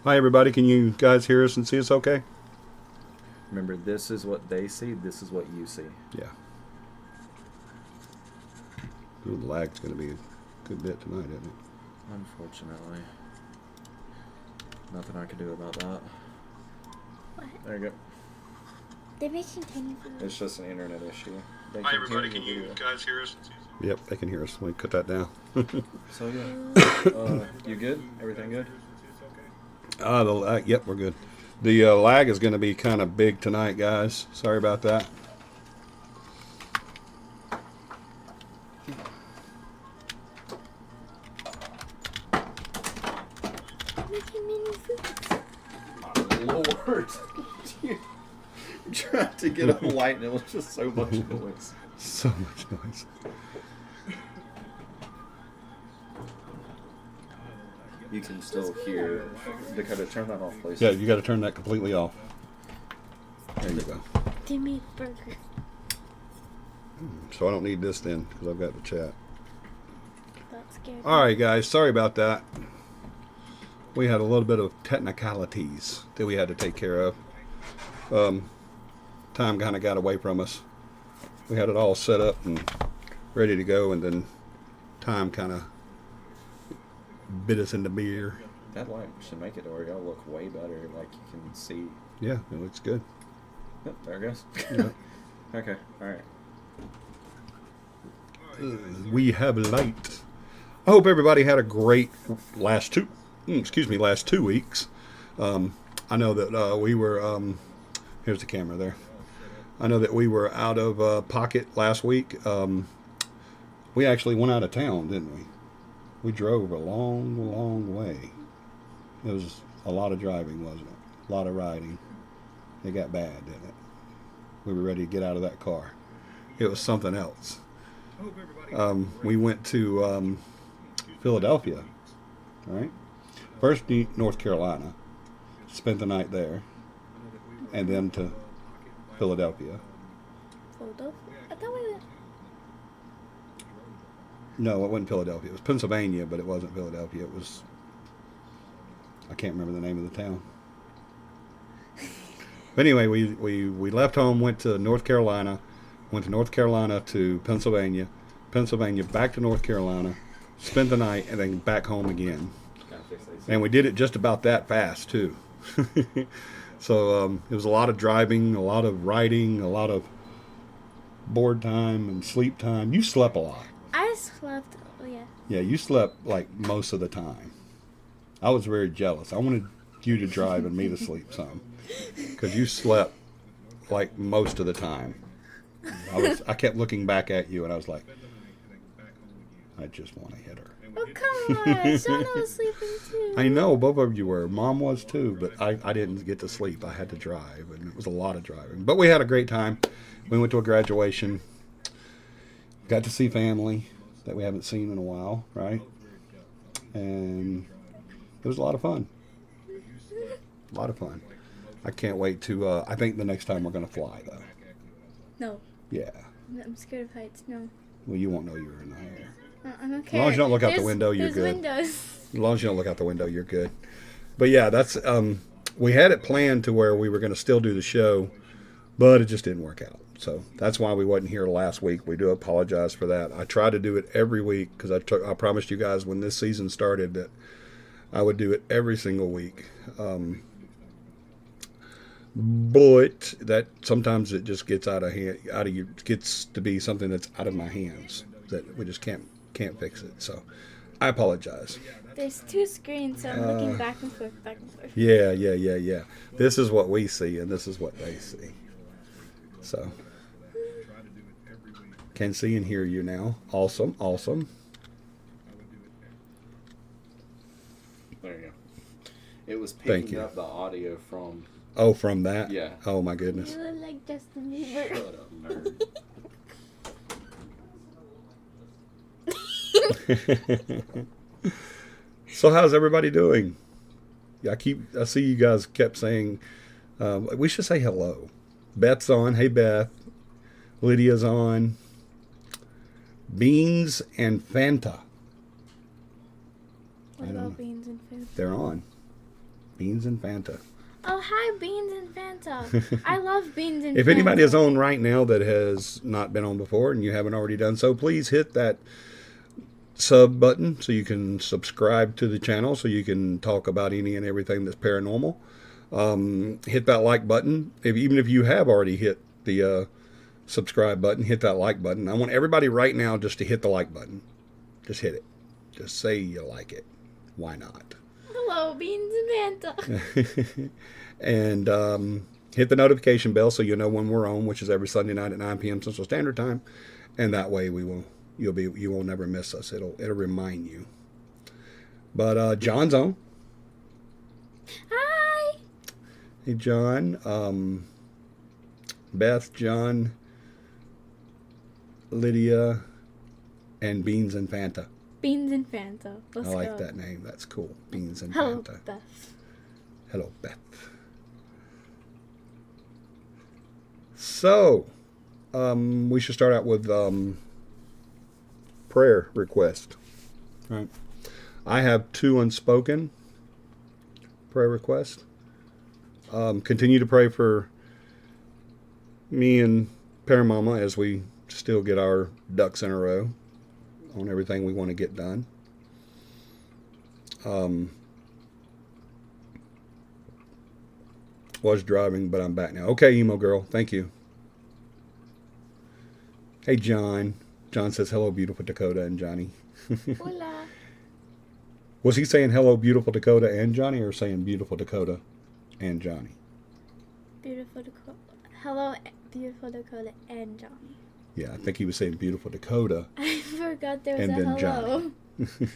Hi, everybody. Can you guys hear us and see us okay? Remember, this is what they see, this is what you see. Yeah. Ooh, the lag's going to be a good bit tonight, isn't it? Unfortunately. Nothing I can do about that. What? There you go. They're making tiny food. It's just an internet issue. Hi, everybody. Can you guys hear us and see us? Yep, they can hear us. Let me cut that down. So, yeah. You good? Everything good? Yep, we're good. The lag is going to be kind of big tonight, guys. Sorry about that. Making mini foods. My lord. You tried to get on light and it was just so much noise. So much noise. You can still hear. Dakota, turn that off, please. Yeah, you got to turn that completely off. There you go. Give me a burger. So I don't need this then because I've got the chat. That's scary. All right, guys. Sorry about that. We had a little bit of technicalities that we had to take care of. Time kind of got away from us. We had it all set up and ready to go, and then time kind of bit us in the beer. That light should make it to where y'all look way better. Like you can see. Yeah, it looks good. Yep, there it goes. Yeah. Okay, alright. We have light. I hope everybody had a great last 2 weeks. I know that we were here's the camera there. I know that we were out of pocket last week. We actually went out of town, didn't we? We drove a long way. It was a lot of driving, wasn't it? A lot of riding. It got bad, didn't it? We were ready to get out of that car. It was something else. We went to Philadelphia, all right? First, North Carolina. Spent the night there. And then to Philadelphia. Philadelphia? I thought we went. No, it wasn't Philadelphia. It was Pennsylvania, but it wasn't Philadelphia. It was... I can't remember the name of the town. But anyway, we left home, went to North Carolina, went to North Carolina to Pennsylvania, Pennsylvania back to North Carolina, spent the night, and then back home again. And we did it just about that fast, too. So it was a lot of driving, a lot of riding, a lot of board time and sleep time. You slept a lot. I slept. Oh, yeah. Yeah, you slept like most of the time. I was very jealous. I wanted you to drive and me to sleep some. Because you slept like most of the time. I kept looking back at you and I was like, I just want to hit her. Oh, come on. Shauna was sleeping too. I know, both of you were. Mom was too, but I didn't get to sleep. I had to drive, and it was a lot of driving. But we had a great time. We went to a graduation. Got to see family that we haven't seen in a while, right? And it was a lot of fun. A lot of fun. I can't wait to, I think the next time we're going to fly, though. No. Yeah. I'm scared of heights. No. Well, you won't know you're in the air. I'm okay. As long as you don't look out the window, you're good. Windows. As long as you don't look out the window, you're good. But yeah, that's, we had it planned to where we were going to still do the show, but it just didn't work out. So that's why we wasn't here last week. We do apologize for that. I try to do it every week because I promised you guys when this season started that I would do it every single week. But that sometimes it just gets out of hand, gets to be something that's out of my hands that we just can't fix it. So I apologize. There's 2 screens, so I'm looking back and forth. Yeah. This is what we see, and this is what they see. So can see and hear you now. Awesome. There you go. It was picking up the audio from... Oh, from that? Yeah. Oh, my goodness. You look like Justin Bieber. Shut up, nerd. So how's everybody doing? I see you guys kept saying, we should say hello. Beth's on. Hey, Beth. Lydia's on. Beans and Fanta. What about beans and food? They're on. Beans and Fanta. Oh, hi, Beans and Fanta. I love Beans and Fanta. If anybody is on right now that has not been on before and you haven't already done so, please hit that sub button so you can subscribe to the channel so you can talk about any and everything that's paranormal. Hit that like button. Even if you have already hit the subscribe button, hit that like button. I want everybody right now just to hit the like button. Just hit it. Just say you like it. Why not? Hello, Beans and Fanta. And hit the notification bell so you'll know when we're on, which is every Sunday night at 9 p.m. Central Standard Time. And that way you will never miss us. It'll remind you. But John's on. Hi. Hey John. Beth, John, Lydia, and Beans and Fanta. Beans and Fanta. Let's I like go. that name. That's cool. Beans and Hello, Fanta. Beth. Hello, Beth. So, we should start out with prayer request. All right. I have 2 unspoken prayer requests. Continue to pray for me and Paramama as we still get our ducks in a row on everything we want to get done. Was driving, but I'm back now. Okay, emo girl. Thank you. Hey, John. John says, hello, beautiful Dakota and Johnny. Hola. Was he saying hello, beautiful Dakota and Johnny, or saying beautiful Dakota and Johnny? Beautiful Dakota. Hello, beautiful Dakota and Johnny. Yeah, I think he was saying beautiful Dakota. I forgot there was And a then hello. Johnny.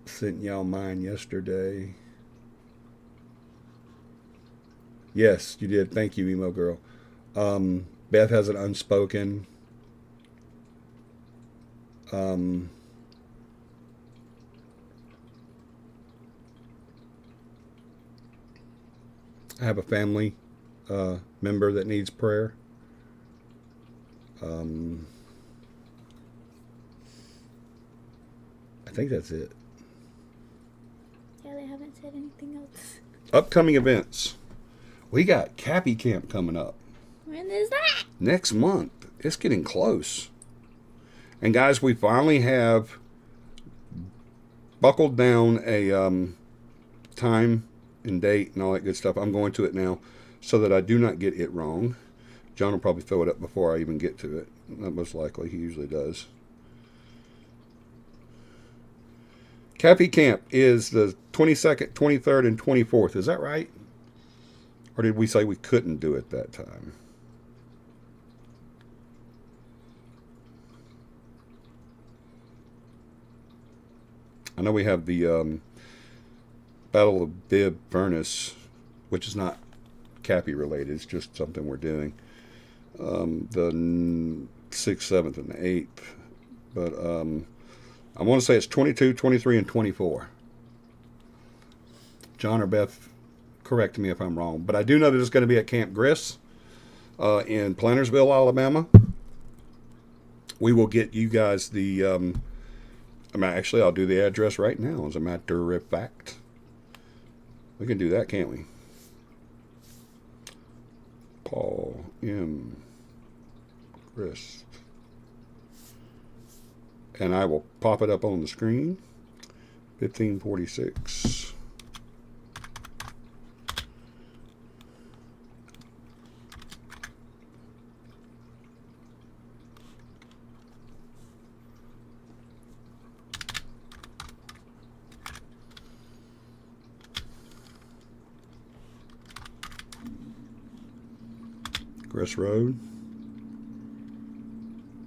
Sent y'all mine yesterday. Yes, you did. Thank you, emo girl. Beth has an unspoken. I have a family member that needs prayer. I think that's it. Yeah, they haven't said anything else. Upcoming events. We got Capi Camp coming up When is that? next month. It's getting close. And guys, we finally have buckled down a time and date and all that good stuff. I'm going to it now so that I do not get it wrong. John will probably fill it up before I even get to it. Most likely, he usually does. Capi Camp is the 22nd, 23rd, and 24th. Is that right? Or did we say we couldn't do it that time? I know we have the Battle of Bib Furnace, which is not Cappy related. It's just something we're doing. The 6th, 7th, and 8th. But I want to say it's 22, 23, and 24. John or Beth, correct me if I'm wrong. But I do know that it's going to be at Camp Griss in Plantersville, Alabama. We will get you guys the... actually, I'll do the address right now, as a matter of fact. We can do that, can't we? Paul M. Chris. And I will pop it up on the screen. 1546. Griss Road,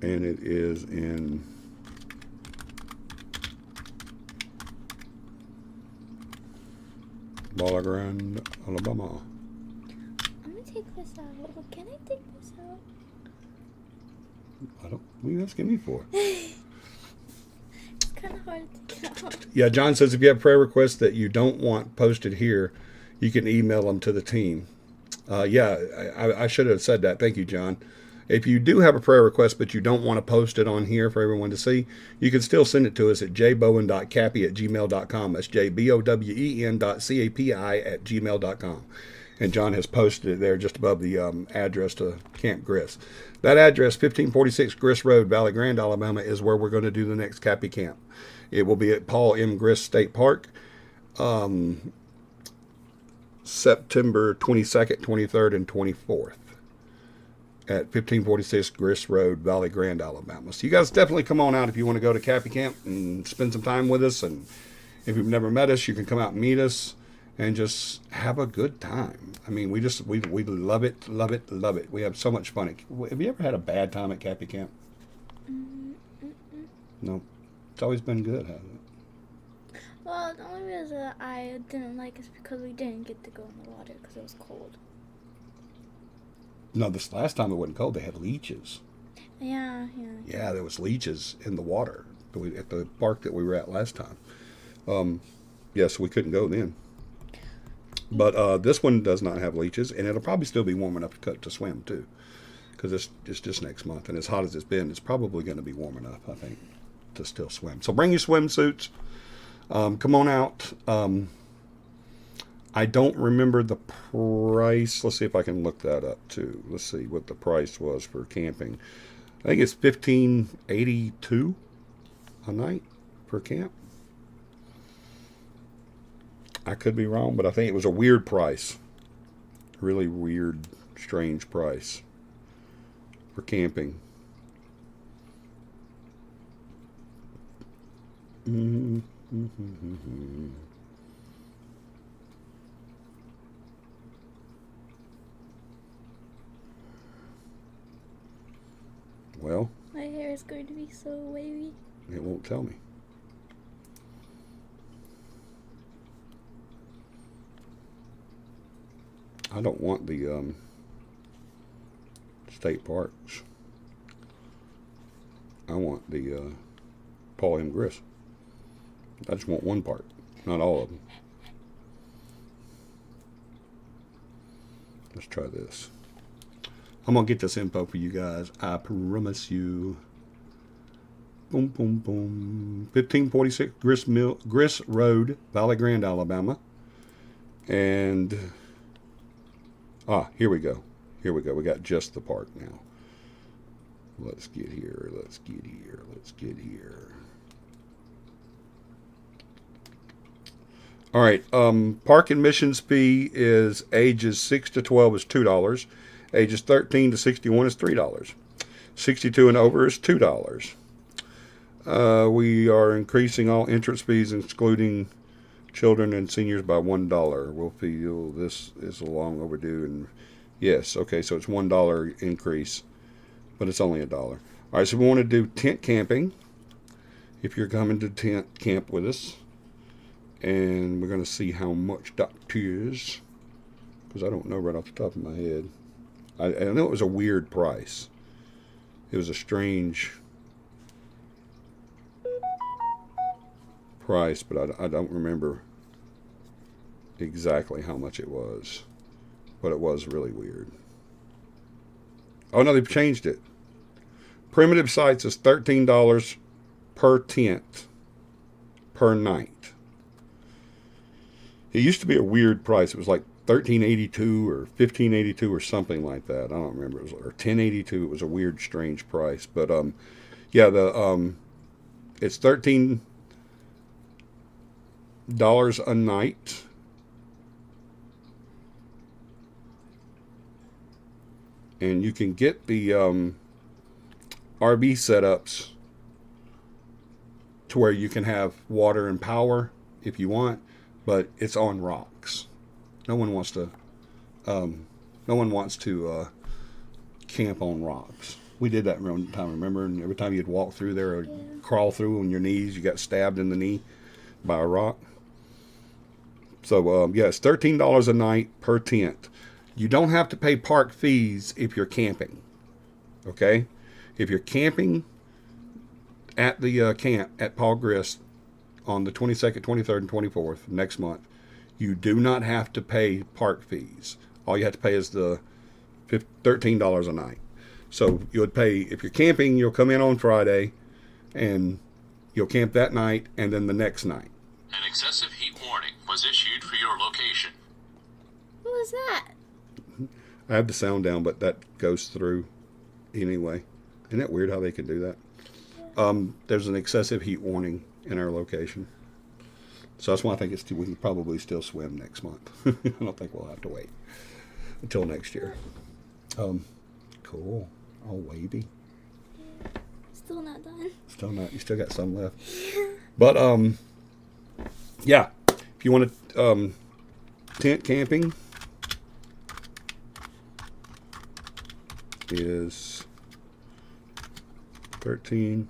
and it is in Balla Grande, Alabama. I'm gonna take this out. Can I take this out? What are you asking me for? It's kind of hard to take out. Yeah, John says if you have prayer requests that you don't want posted here, you can email them to the team. Yeah, I should have said that. Thank you, John. If you do have a prayer request, but you don't want to post it on here for everyone to see, you can still send it to us at jbowen.capi@gmail.com. That's jbowen.capi@gmail.com. And John has posted it there just above the address to Camp Gris. That address, 1546 Gris Road, Valley Grande, Alabama, is where we're going to do the next Capi Camp. It will be at Paul M. Gris State Park, September 22nd, 23rd, and 24th at 1546 Gris Road, Valley Grande, Alabama. So you guys definitely come on out if you want to go to Capi Camp and spend some time with us. And if you've never met us, you can come out and meet us and just have a good time. I mean, we love it, love it, love it. We have so much fun. Have you ever had a bad time at Capi Camp? No. It's always been good, hasn't it? Well, the only reason I didn't like is because we didn't get to go in the water because it was cold. No, this last time it wasn't cold. They had leeches. Yeah. Yeah, there was leeches in the water at the park that we were at last time. Yes, we couldn't go then. But this one does not have leeches, and it'll probably still be warm enough to swim too, because it's just next month, and as hot as it's been, it's probably going to be warm enough, I think, to still swim. So bring your swimsuits. Come on out. I don't remember the price. Let's see if I can look that up too. Let's see what the price was for camping. I think it's $15.82 a night per camp. I could be wrong, but I think it was a weird price. Really weird, strange price for camping. Well, My hair is going to be so wavy. it won't tell me. I don't want the state parks. I want the Paul M. Gris. I just want one part, not all of them. Let's try this. I'm going to get this info for you guys. I promise you. Boom, boom, boom. 1546 Gris Road, Valley Grande, Alabama. And, here we go. Here we go. We got just the park now. Let's get here. Let's get here. Let's get here. All right. Park admissions fee is ages 6 to 12 is $2. Ages 13 to 61 is $3. 62 and over is $2. We are increasing all entrance fees, excluding children and seniors, by $1. We'll feel this is long overdue. And yes, okay, so it's $1 increase, but it's only $1. All right, so we want to do tent camping. If you're coming to tent camp with us, and we're going to see how much that is, because I don't know right off the top of my head. I know it was a weird price. It was a strange price, but I don't remember exactly how much it was. But it was really weird. Oh no, they've changed it. Primitive Sites is $13 per tent per night. It used to be a weird price. It was like $13.82 or $15.82 or something like that. I don't remember. It was, or $10.82. It was a weird, strange price. But yeah, it's $13 a night. And you can get the RV setups to where you can have water and power if you want, but it's on rocks. No one wants to camp on rocks. We did that one time, remember? And every time you'd walk through there or crawl through on your knees, you got stabbed in the knee by a rock. So yeah, it's $13 a night per tent. You don't have to pay park fees if you're camping. Okay? If you're camping at the camp at Paul Gris on the 22nd, 23rd, and 24th next month, you do not have to pay park fees. All you have to pay is the $13 a night. So you would pay, if you're camping, you'll come in on Friday and you'll camp that night and then the next night. An excessive heat warning was issued for your location. What was that? I have the sound down, but that goes through anyway. Isn't that weird how they can do that? There's an excessive heat warning in our location. So that's why I think we can probably still swim next month. I don't think we'll have to wait until next year. Cool. Oh, wavy. Still not done. Still not. You still got some left. But yeah. If you want to tent camping, is $13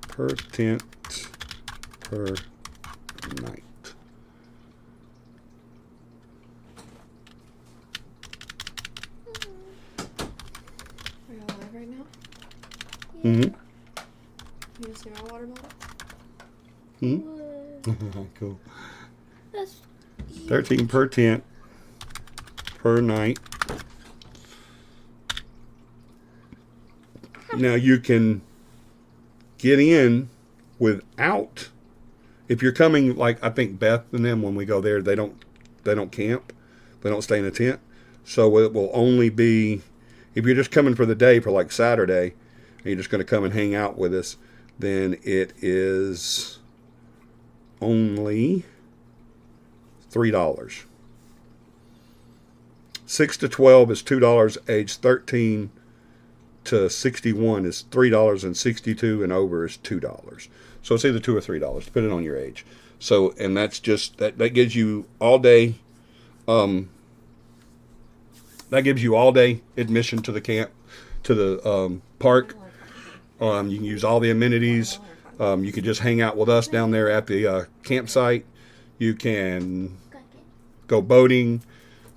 per tent per night. Are you live right now? Mm-hmm. You just see my water bottle? Mm-hmm. Cool. That's 13 per tent per night. Now you can get in without, if you're coming, like I think Beth and them, when we go there, they don't camp, they don't stay in a tent. So it will only be, if you're just coming for the day, for like Saturday, and you're just going to come and hang out with us, then it is only $3. 6 to 12 is $2. Age 13 to 61 is $3, and 62 and over is $2. So it's either $2 or $3, depending on your age. So, and that's just that gives you all day. That gives you all day admission to the camp, to the park. You can use all the amenities. You can just hang out with us down there at the campsite. You can go boating.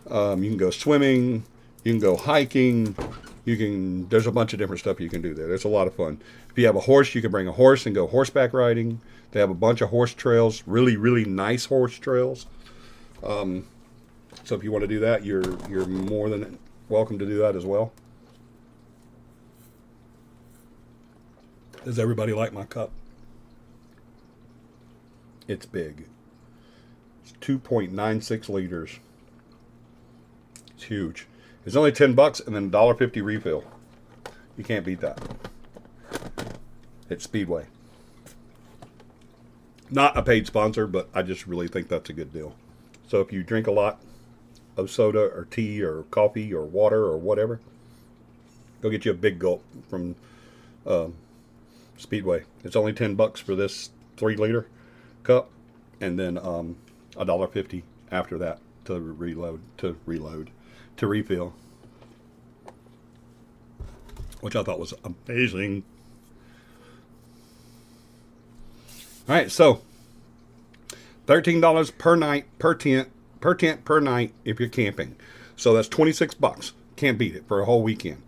You can go swimming. You can go hiking. There's a bunch of different stuff you can do there. There's a lot of fun. If you have a horse, you can bring a horse and go horseback riding. They have a bunch of horse trails, really, really nice horse trails. So if you want to do that, you're more than welcome to do that as well. Does everybody like my cup? It's big. It's 2.96 liters. It's huge. It's only $10 and then $1.50 refill. You can't beat that. It's Speedway. Not a paid sponsor, but I just really think that's a good deal. So if you drink a lot of soda or tea or coffee or water or whatever, go get you a big gulp from Speedway. It's only $10 for this 3-liter cup, and then $1.50 after that to refill, which I thought was amazing. All right, so $13 per night per tent per night if you're camping. So that's $26. Can't beat it for a whole weekend.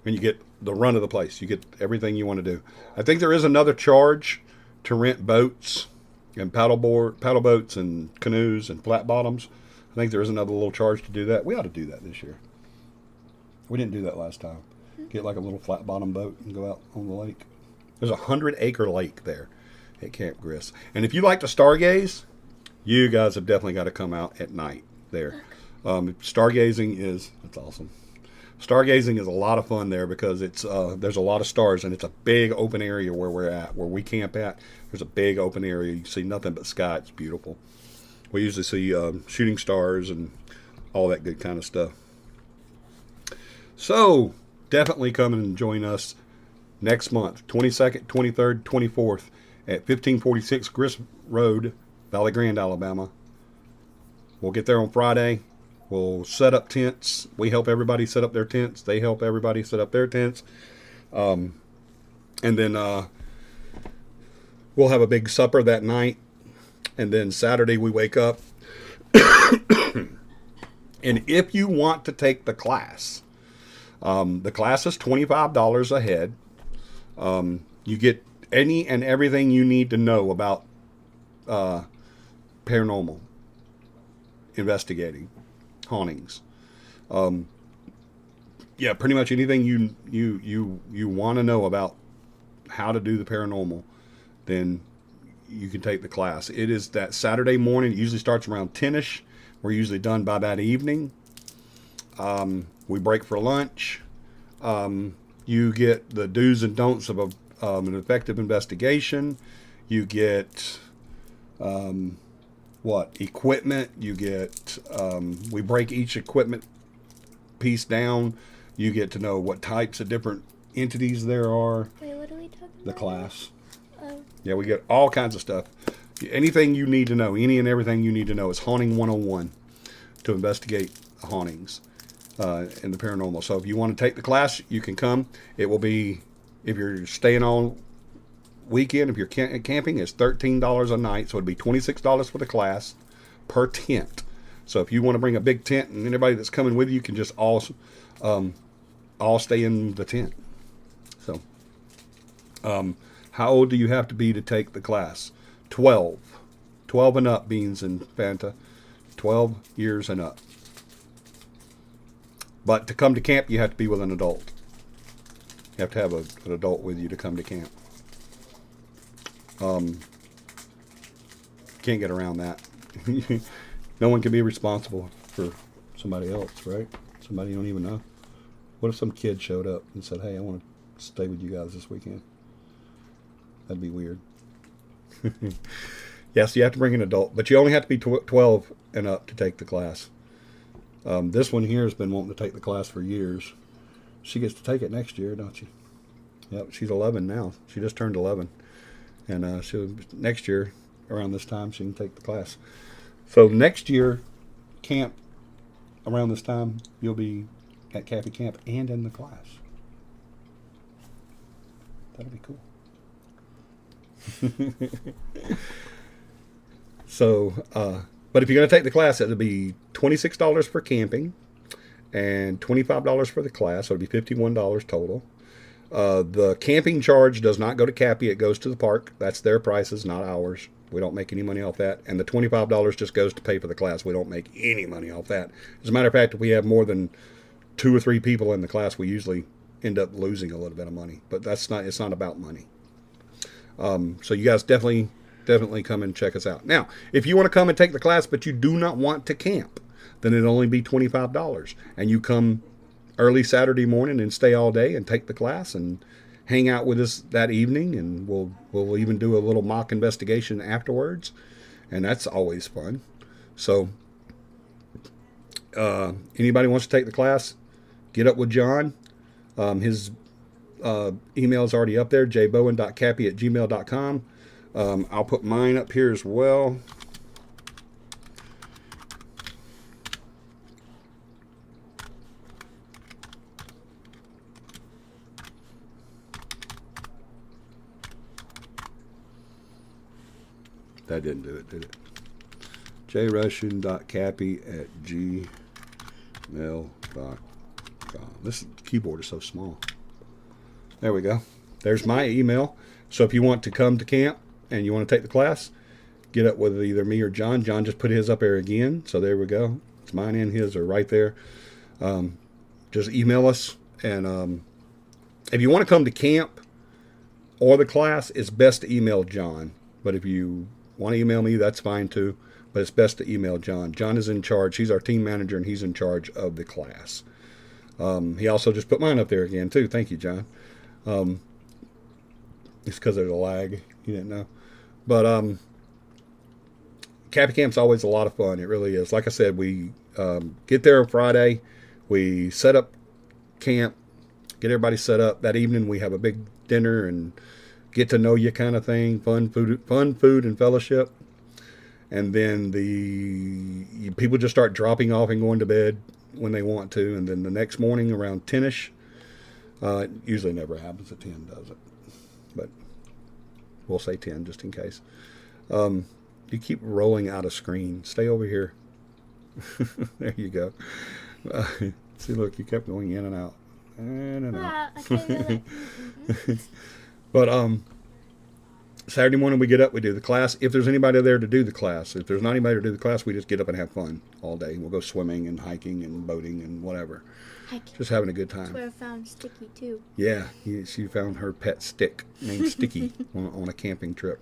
And you get the run of the place. You get everything you want to do. I think there is another charge to rent boats and paddle boats and canoes and flat bottoms. I think there is another little charge to do that. We ought to do that this year. We didn't do that last time. Get like a little flat bottom boat and go out on the lake. There's a 100-acre lake there at Camp Griss. And if you like to stargaze, you guys have definitely got to come out at night there. Stargazing it's awesome. Stargazing is a lot of fun there because it's there's a lot of stars, and it's a big open area where we camp at. There's a big open area. You see nothing but sky. It's beautiful. We usually see shooting stars and all that good kind of stuff. So definitely come and join us next month, 22nd, 23rd, 24th at 1546 Griss Road, Valley Grande, Alabama. We'll get there on Friday. We'll set up tents. We help everybody set up their tents. They help everybody set up their tents. And then we'll have a big supper that night. And then Saturday we wake up. And if you want to take the class is $25 a head. You get any and everything you need to know about paranormal investigating, hauntings. You yeah, pretty much anything you want to know about how to do the paranormal, then you can take the class. It is that Saturday morning. It usually starts around 10ish. We're usually done by that evening. We break for lunch. You get the do's and don'ts of an effective investigation. You get equipment. You get we break each equipment piece down. You get to know what types of different entities there are. Wait, what are we talking about? The class. Oh. Yeah, we get all kinds of stuff. Anything you need to know, any and everything you need to know is Haunting 101 to investigate hauntings in the paranormal. So if you want to take the class, you can come. It will be, if you're staying on weekend, if you're camping, it's $13 a night. So it'd be $26 for the class per tent. So if you want to bring a big tent and anybody that's coming with you can just all stay in the tent. So, how old do you have to be to take the class? 12. 12 and up, Beans and Fanta. 12 years and up. But to come to camp, you have to be with an adult. You have to have an adult with you to come to camp. Can't get around that. No one can be responsible for somebody else, right? Somebody you don't even know. What if some kid showed up and said, hey, I want to stay with you guys this weekend? That'd be weird. Yes, you have to bring an adult, but you only have to be 12 and up to take the class. This one here has been wanting to take the class for years. She gets to take it next year, don't she? Yep, she's 11 now. She just turned 11. And next year, around this time, she can take the class. So next year, camp, around this time, you'll be at Capi Camp and in the class. That'll be cool. So, but if you're going to take the class, it'll be $26 for camping and $25 for the class. So it'll be $51 total. The camping charge does not go to Capi. It goes to the park. That's their prices, not ours. We don't make any money off that. And the $25 just goes to pay for the class. We don't make any money off that. As a matter of fact, if we have more than 2 or 3 people in the class, we usually end up losing a little bit of money. But it's not about money. So you guys definitely come and check us out. Now, if you want to come and take the class, but you do not want to camp, then it'll only be $25. And you come early Saturday morning and stay all day and take the class and hang out with us that evening, and we'll even do a little mock investigation afterwards, and that's always fun. So anybody wants to take the class, get up with John. His email is already up there, jbowen.capi@gmail.com. I'll put mine up here as well. That didn't do it, did it? jrussian.capi@gmail.com. This keyboard is so small. There we go. There's my email. So if you want to come to camp and you want to take the class, get up with either me or John. John just put his up there again. So there we go. It's mine and his are right there. Just email us. And if you want to come to camp or the class, it's best to email John. But if you want to email me, that's fine too. But it's best to email John. John is in charge. He's our team manager, and he's in charge of the class. He also just put mine up there again too. Thank you, John. It's because there's a lag. You didn't know. But Capi Camp's always a lot of fun. It really is. Like I said, we get there on Friday. We set up camp, get everybody set up. That evening we have a big dinner and get to know you kind of thing. Fun food and fellowship. And then people just start dropping off and going to bed when they want to. And then the next morning around 10ish, it usually never happens at 10, does it? But we'll say 10 just in case. You keep rolling out of screen. Stay over here. There you go. See, look, you kept going in and out. In and out. I can't do it. But Saturday morning we get up, we do the class. If there's anybody there to do the class. If there's not anybody to do the class, we just get up and have fun all day. We'll go swimming and hiking and boating and whatever. Hiking. Just having a good That's time. where I found Sticky too. Yeah, she found her pet stick named Sticky on a camping trip,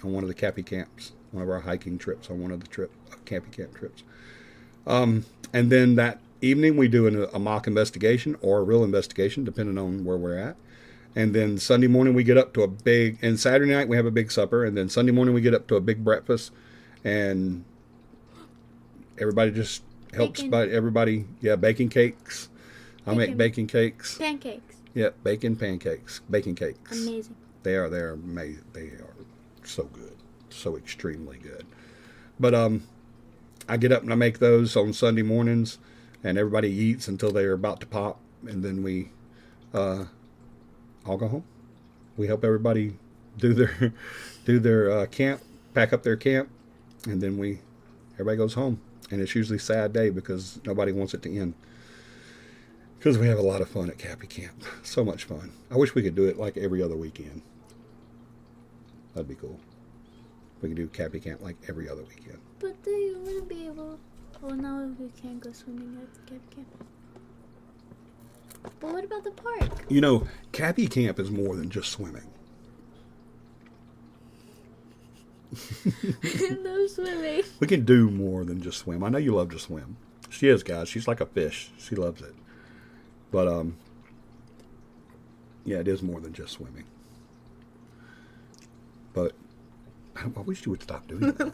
on one of the Capi camps, one of our hiking trips, on one of the Capi camp trips. And then that evening we do a mock investigation or a real investigation, depending on where we're at. And then Sunday morning we get up to and Saturday night we have a big supper, and then Sunday morning we get up to a big breakfast, and everybody just helps. Everybody, baking cakes. I make baking cakes. Pancakes. Yeah, baking cakes. Amazing. They're amazing. They are so good, so extremely good. But I get up and I make those on Sunday mornings, and everybody eats until they're about to pop, and then we all go home. We help everybody do their camp, pack up their camp, and then everybody goes home. And it's usually a sad day because nobody wants it to end. Because we have a lot of fun at Capi Camp. So much fun. I wish we could do it like every other weekend. That'd be cool. We could do Capi Camp like every other weekend. But they wouldn't be able. Oh, no, we can't go swimming at the camp. But what about the park? You know, Capi Camp is more than just swimming. No swimming. We can do more than just swim. I know you love to swim. She is, guys. She's like a fish. She loves it. But, yeah, it is more than just swimming. But I wish you would stop doing that.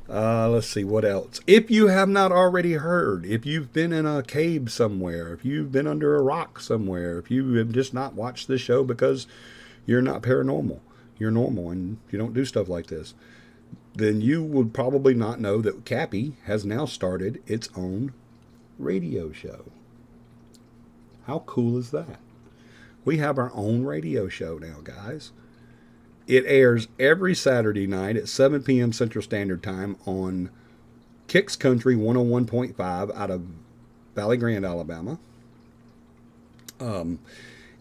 Let's see, what else? If you have not already heard, if you've been in a cave somewhere, if you've been under a rock somewhere, if you have just not watched this show because you're not paranormal, you're normal and you don't do stuff like this, then you would probably not know that Capi has now started its own radio show. How cool is that? We have our own radio show now, guys. It airs every Saturday night at 7 p.m. Central Standard Time on Kicks Country 101.5 out of Valley Grande, Alabama.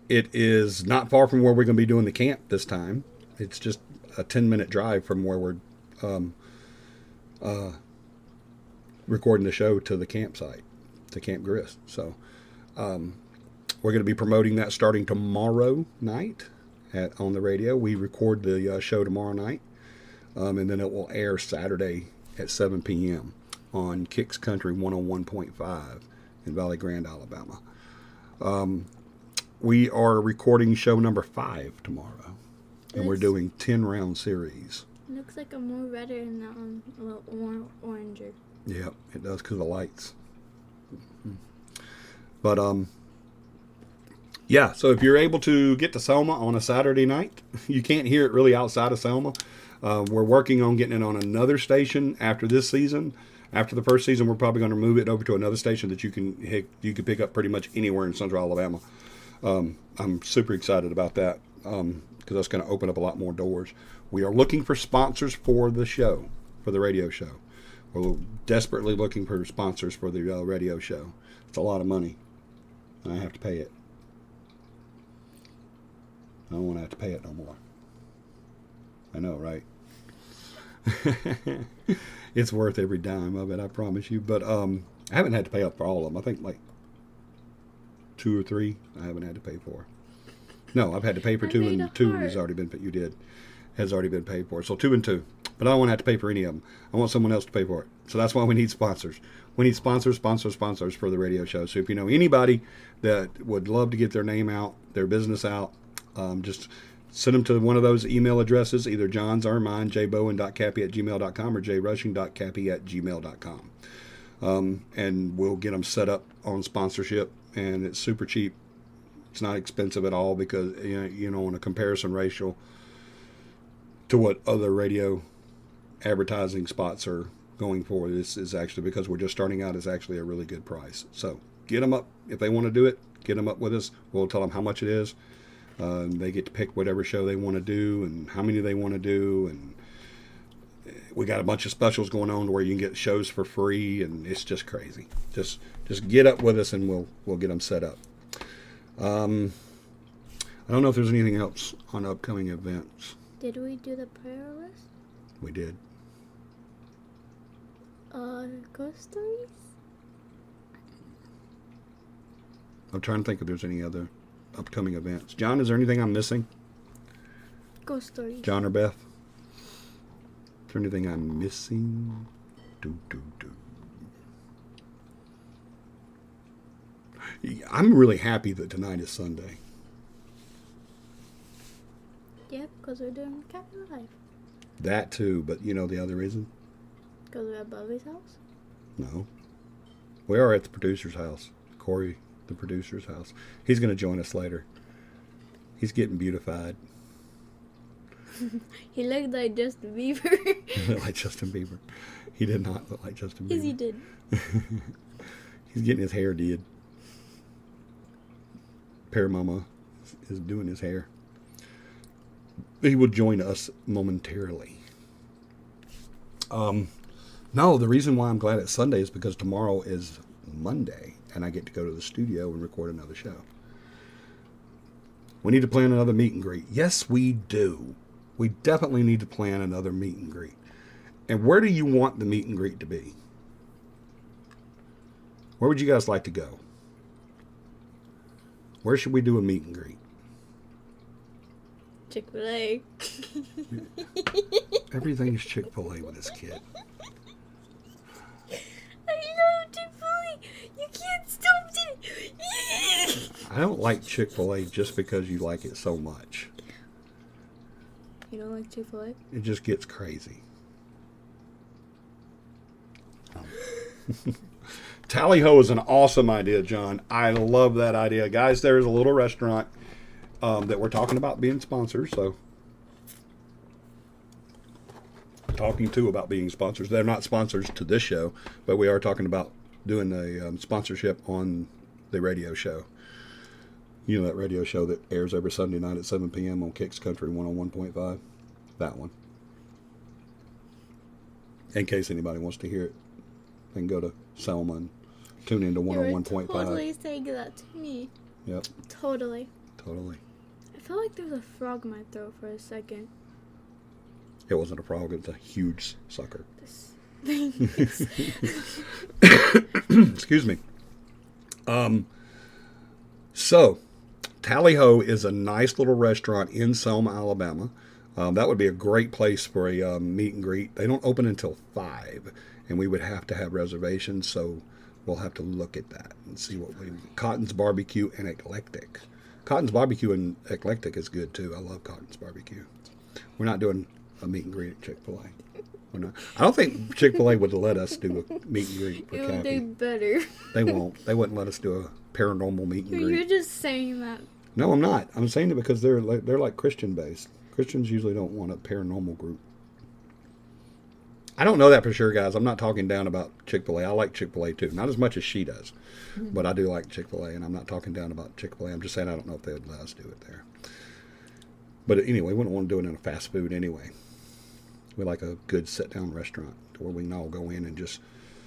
It is not far from where we're going to be doing the camp this time. It's just a 10-minute drive from where we're recording the show to the campsite, to Camp Grist. So we're going to be promoting that starting tomorrow night on the radio. We record the show tomorrow night, and then it will air Saturday at 7 p.m. on Kicks Country 101.5 in Valley Grande, Alabama. We are recording show number 5 tomorrow, and we're doing 10-round series. It looks like I'm more redder and a little more oranger. Yeah, it does because of the lights. But yeah, so if you're able to get to Selma on a Saturday night, you can't hear it really outside of Selma. We're working on getting it on another station after this season. After the first season, we're probably going to move it over to another station that you can pick up pretty much anywhere in Central Alabama. I'm super excited about that because that's going to open up a lot more doors. We are looking for sponsors for the show, for the radio show. We're desperately looking for sponsors for the radio show. It's a lot of money, and I have to pay it. I don't want to have to pay it no more. I know, right? It's worth every dime of it, I promise you. But I haven't had to pay up for all of them. I think like 2 or 3 I haven't had to pay for. No, I've had to pay for 2, and 2 has already been paid for. So 2 and 2. But I don't want to have to pay for any of them. I want someone else to pay for it. So that's why we need sponsors. We need sponsors for the radio show. So if you know anybody that would love to get their name out, their business out, just send them to one of those email addresses, either John's or mine, jbowen.cappy@gmail.com or jrushing.cappy@gmail.com. And we'll get them set up on sponsorship, and it's super cheap. It's not expensive at all because, on a comparison ratio to what other radio advertising spots are going for, this is actually, because we're just starting out, is actually a really good price. So get them up. If they want to do it, get them up with us. We'll tell them how much it is. They get to pick whatever show they want to do and how many they want to do, and we got a bunch of specials going on where you can get shows for free, and it's just crazy. Just get up with us, and we'll get them set up. I don't know if there's anything else on upcoming events. Did we do the prayer list? We did. Ghost stories? I'm trying to think if there's any other upcoming events. John, is there anything I'm missing? Ghost stories. John or Beth? Is there anything I'm missing? I'm really happy that tonight is Sunday. Yeah, because we're doing Capi Live. That too, but you know the other reason? Because we're at Bubby's house? No. We are at the producer's house. Corey, the producer's house. He's going to join us later. He's getting beautified. He looked like Justin Bieber. He looked like Justin Bieber. He did not look like Justin Bieber. Yes, he did. He's getting his hair did. Pear Mama is doing his hair. He will join us momentarily. No, the reason why I'm glad it's Sunday is because tomorrow is Monday, and I get to go to the studio and record another show. We need to plan another meet and greet. Yes, we do. We definitely need to plan another meet and greet. And where do you want the meet and greet to be? Where would you guys like to go? Where should we do a meet and greet? Chick-fil-A. Everything is Chick-fil-A with this kid. I love Chick-fil-A. You can't stop it. I don't like Chick-fil-A just because you like it so much. You don't like Chick-fil-A? It just gets crazy. Tally Ho is an awesome idea, John. I love that idea. Guys, there's a little restaurant that we're talking about being sponsors, so talking to about being sponsors. They're not sponsors to this show, but we are talking about doing a sponsorship on the radio show. You know that radio show that airs every Sunday night at 7 p.m. on Kicks Country 101.5? That one. In case anybody wants to hear it, they can go to Selma and tune into 101.5. You were totally saying that to me. Yep, Totally. totally. I felt like there was a frog in my throat for a second. It wasn't a frog, it was a huge sucker. This Excuse me. So, Tally Ho is a nice little restaurant in Selma, Alabama. That would be a great place for a meet and greet. They don't open until 5, and we would have to have reservations, so we'll have to look at that and see what we... Cotton's Barbecue and Eclectic. Cotton's Barbecue and Eclectic is good, too. I love Cotton's Barbecue. We're not doing a meet and greet at Chick-fil-A. We're not. I don't think Chick-fil-A would let us do a meet and greet for it would Cappy. do better. They won't. They wouldn't let us do a paranormal meet and You're greet. just saying that. No, I'm not. I'm saying it because they're like Christian based. Christians usually don't want a paranormal group. I don't know that for sure, guys. I'm not talking down about Chick-fil-A. I like Chick-fil-A too. Not as much as she does. But I do like Chick-fil-A, and I'm not talking down about Chick-fil-A. I'm just saying I don't know if they would let us do it there. But anyway, we wouldn't want to do it in a fast food anyway. We like a good sit-down restaurant where we can all go in and just...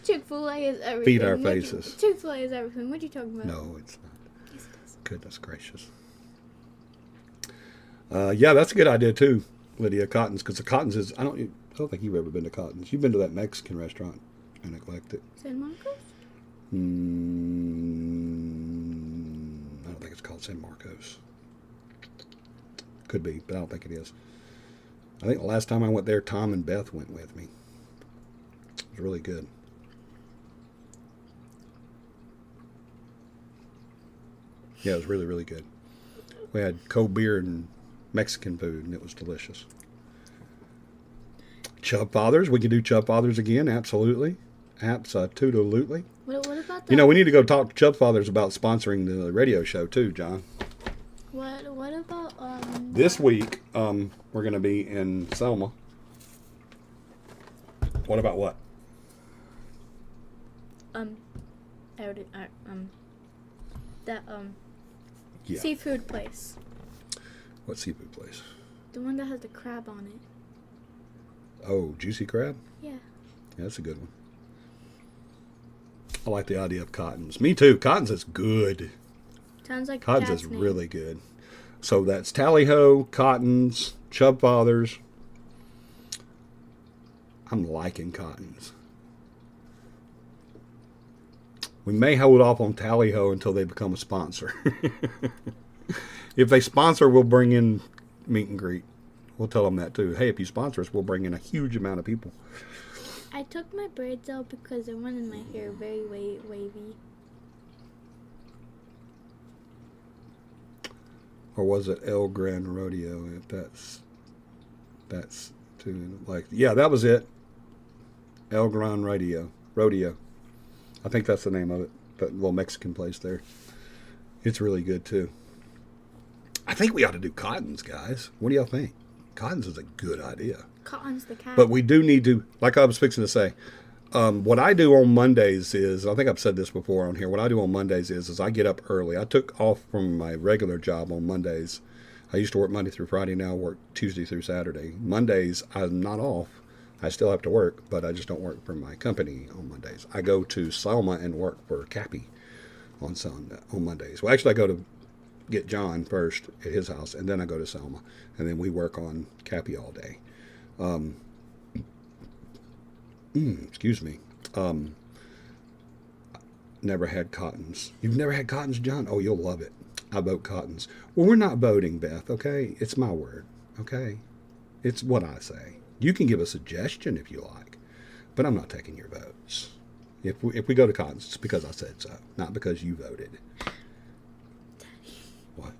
Chick-fil-A is everything. Feed our faces. Chick-fil-A is everything. What are you talking about? No, it's not. Yes, it is. Goodness gracious. Yeah, that's a good idea too, Lydia. Cotton's, because the Cotton's is... I don't think you've ever been to Cotton's. You've been to that Mexican restaurant in Eclectic. San Marcos? I don't think it's called San Marcos. Could be, but I don't think it is. I think the last time I went there, Tom and Beth went with me. It was really good. Yeah, it was really, really good. We had cold beer and Mexican food, and it was delicious. Chub Fathers, we can do Chub Fathers again, absolutely. Absolutely. What about that? You know, we need to go talk to Chub Fathers about sponsoring the radio show too, John. What about This week, we're going to be in Selma. What about what? Yeah. seafood place. What seafood place? The one that has the crab on it. Oh, Juicy Crab? Yeah. Yeah, that's a good one. I like the idea of Cotton's. Me too. Cotton's is good. Sounds like a Cotton's cat's is name. really good. So that's Tally-Ho, Cottons, Chubb Fathers. I'm liking Cottons. We may hold off on Tally-Ho until they become a sponsor. If they sponsor, we'll bring in meet and greet. We'll tell them that too. Hey, if you sponsor us, we'll bring in a huge amount of people. I took my braids out because I wanted my hair very wavy. Or was it El Gran Rodeo? If that's too like, yeah, that was it. El Gran Rodeo. I think that's the name of it. That little Mexican place there. It's really good too. I think we ought to do Cottons, guys. What do y'all think? Cottons is a good idea. Cotton's the cat. But we do need to, like I was fixing to say, what I do on Mondays is, I think I've said this before on here, what I do on Mondays is I get up early. I took off from my regular job on Mondays. I used to work Monday through Friday. Now I work Tuesday through Saturday. Mondays, I'm not off. I still have to work, but I just don't work for my company on Mondays. I go to Selma and work for Capi on Mondays. Well, actually, I go to get John first at his house, and then I go to Selma, and then we work on Capi all day. Excuse me. Never had Cottons. You've never had Cottons, John? Oh, you'll love it. I vote Cottons. Well, we're not voting, Beth, okay? It's my word, okay? It's what I say. You can give a suggestion if you like, but I'm not taking your votes. If we go to Cottons, it's because I said so, not because you voted. What?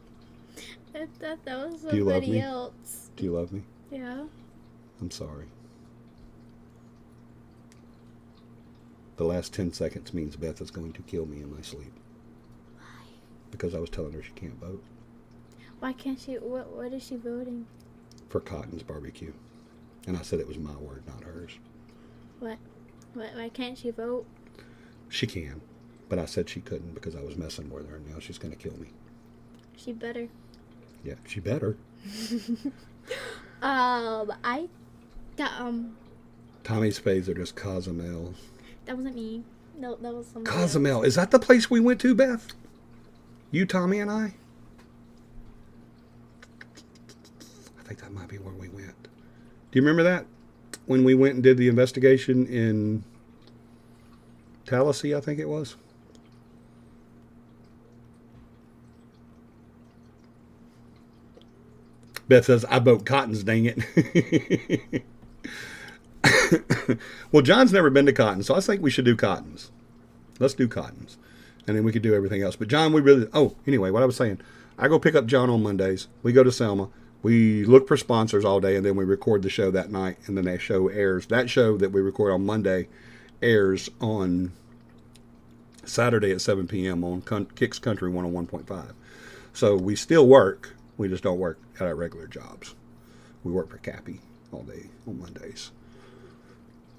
I thought that was Do you love somebody me? else. Do you love me? Yeah. I'm sorry. The last 10 seconds means Beth is going to kill me in my sleep. Why? Because I was telling her she can't vote Why can't she? What is she voting? for Cotton's barbecue. And I said it was my word, not hers. What? Why can't she vote? She can, but I said she couldn't because I was messing with her, and now she's going to kill me. She better. Yeah, she better. I got Tommy's spades are just Cozumel. That wasn't me. No, that was somebody Cozumel, is that the place we went to, Beth? You, Tommy, and I? I think that might be where we went. Do you remember that? When we went and did the investigation in Tallahassee, I think it was. Beth says, I vote Cottons, dang it. Well, John's never been to Cottons, so I think we should do Cottons. Let's do Cottons. And then we could do everything else. But John, anyway, what I was saying, I go pick up John on Mondays. We go to Selma. We look for sponsors all day, and then we record the show that night, and then that show airs. That show that we record on Monday airs on Saturday at 7 p.m. on Kicks Country 101.5. So we still work. We just don't work at our regular jobs. We work for Capi all day on Mondays.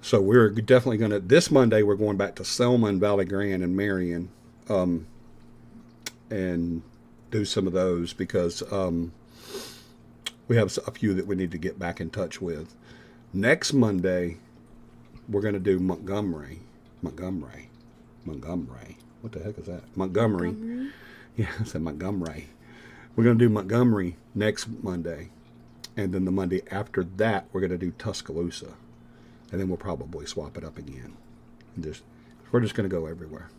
So we're definitely going to, this Monday, we're going back to Selma and Valley Grande and Marion and do some of those because we have a few that we need to get back in touch with. Next Monday, we're going to do Montgomery. What the heck is that? Montgomery. Yeah, I said Montgomery. We're going to do Montgomery next Monday. And then the Monday after that, we're going to do Tuscaloosa. And then we'll probably swap it up again. We're just going to go everywhere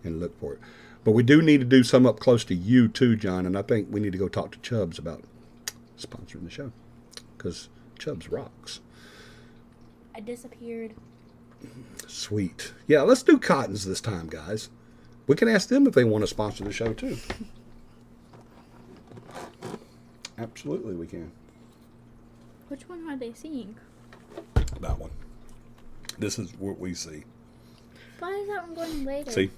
and look for it. But we do need to do some up close to you too, John. And I think we need to go talk to Chubbs about sponsoring the show. Because Chubbs rocks. I disappeared. Sweet. Yeah, let's do Cottons this time, guys. We can ask them if they want to sponsor the show too. Absolutely, we can. Which one are they seeing? That one. This is what we see. Why is that one going later? See?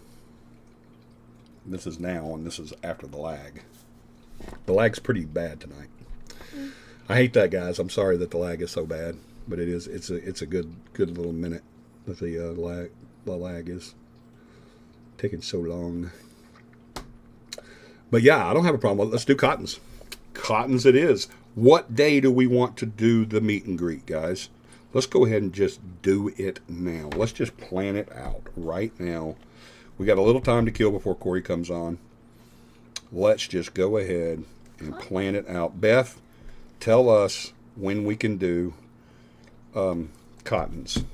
This is now, and this is after the lag. The lag's pretty bad tonight. I hate that, guys. I'm sorry that the lag is so bad, but it is. It's a good little minute that the lag is taking so long. But yeah, I don't have a problem. Let's do Cottons. Cottons it is. What day do we want to do the meet and greet, guys? Let's go ahead and just do it now. Let's just plan it out right now. We got a little time to kill before Corey comes on. Let's just go ahead and plan it out. Beth, tell us when we can do Cottons.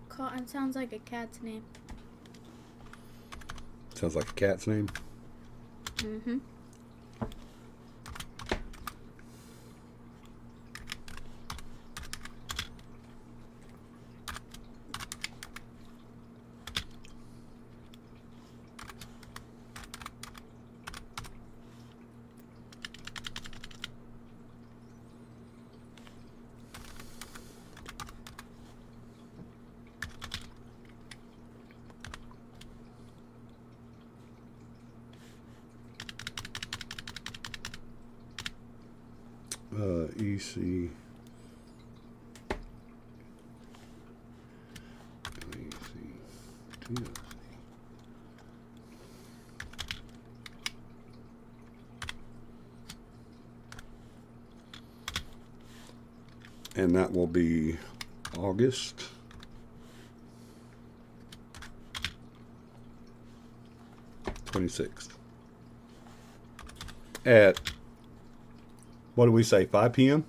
Cotton sounds like a cat's name. Sounds like a cat's name. Mm-hmm. EC. And that will be August 26th at, what do we say, 5 p.m.?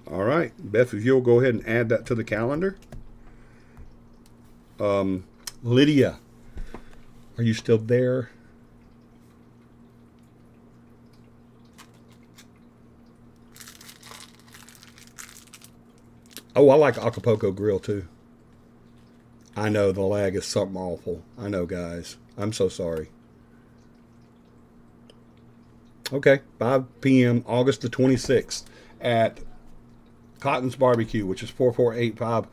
All right, Beth, if you'll go ahead and add that to the calendar. Lydia, are you still there? Oh, I like Acapulco Grill too. I know the lag is something awful. I know, guys. I'm so sorry. Okay, 5 p.m. August the 26th at Cotton's Barbecue, which is 4485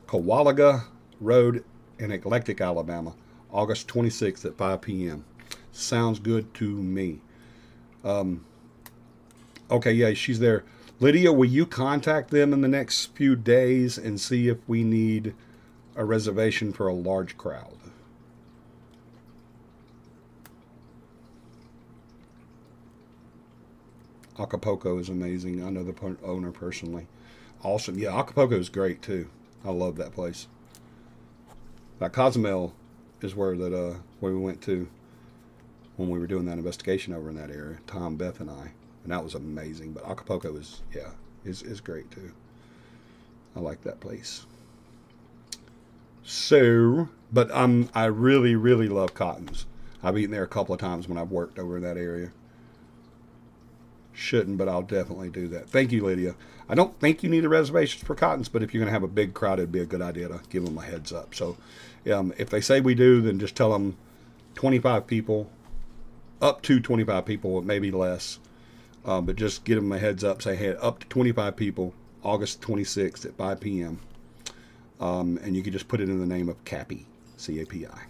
Kowalaga Road in Eclectic, Alabama. August 26th at 5 p.m. Sounds good to me. Okay, yeah, she's there. Lydia, will you contact them in the next few days and see if we need a reservation for a large crowd? Acapulco is amazing. I know the owner personally. Awesome. Yeah, Acapulco is great too. I love that place. That Cozumel is where we went to when we were doing that investigation over in that area. Tom, Beth, and I, and that was amazing. But Acapulco is great too. I like that place. So, but I really, really love Cotton's. I've eaten there a couple of times when I've worked over in that area. Shouldn't, but I'll definitely do that. Thank you, Lydia. I don't think you need a reservation for Cotton's, but if you're going to have a big crowd, it'd be a good idea to give them a heads up. So if they say we do, then just tell them 25 people, up to 25 people, maybe less. But just give them a heads up. Say, hey, up to 25 people, August 26th at 5 p.m. And you can just put it in the name of Capi, C-A-P-I.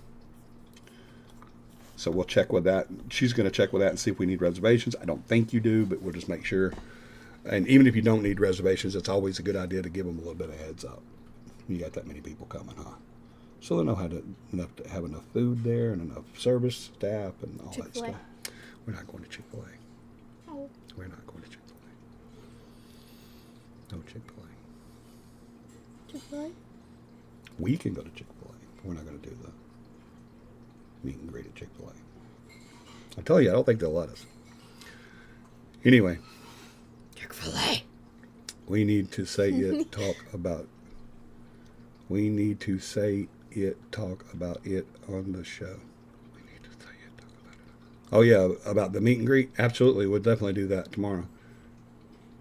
So we'll check with that. She's going to check with that and see if we need reservations. I don't think you do, but we'll just make sure. And even if you don't need reservations, it's always a good idea to give them a little bit of heads up. You got that many people coming, huh? So they know how to have enough food there and enough service staff and all Chick-fil-A. that stuff. We're not going to Chick-fil-A. Oh. We're not going to Chick-fil-A. No Chick-fil-A. Chick-fil-A? We can go to Chick-fil-A. We're not going to do the meet and greet at Chick-fil-A. I tell you, I don't think they'll let us. Anyway. Chick-fil-A. We need to say it, talk about. We need to say it, talk about it on the show. We need to say it, talk about it. Oh yeah, about the meet and greet? Absolutely, we'll definitely do that tomorrow.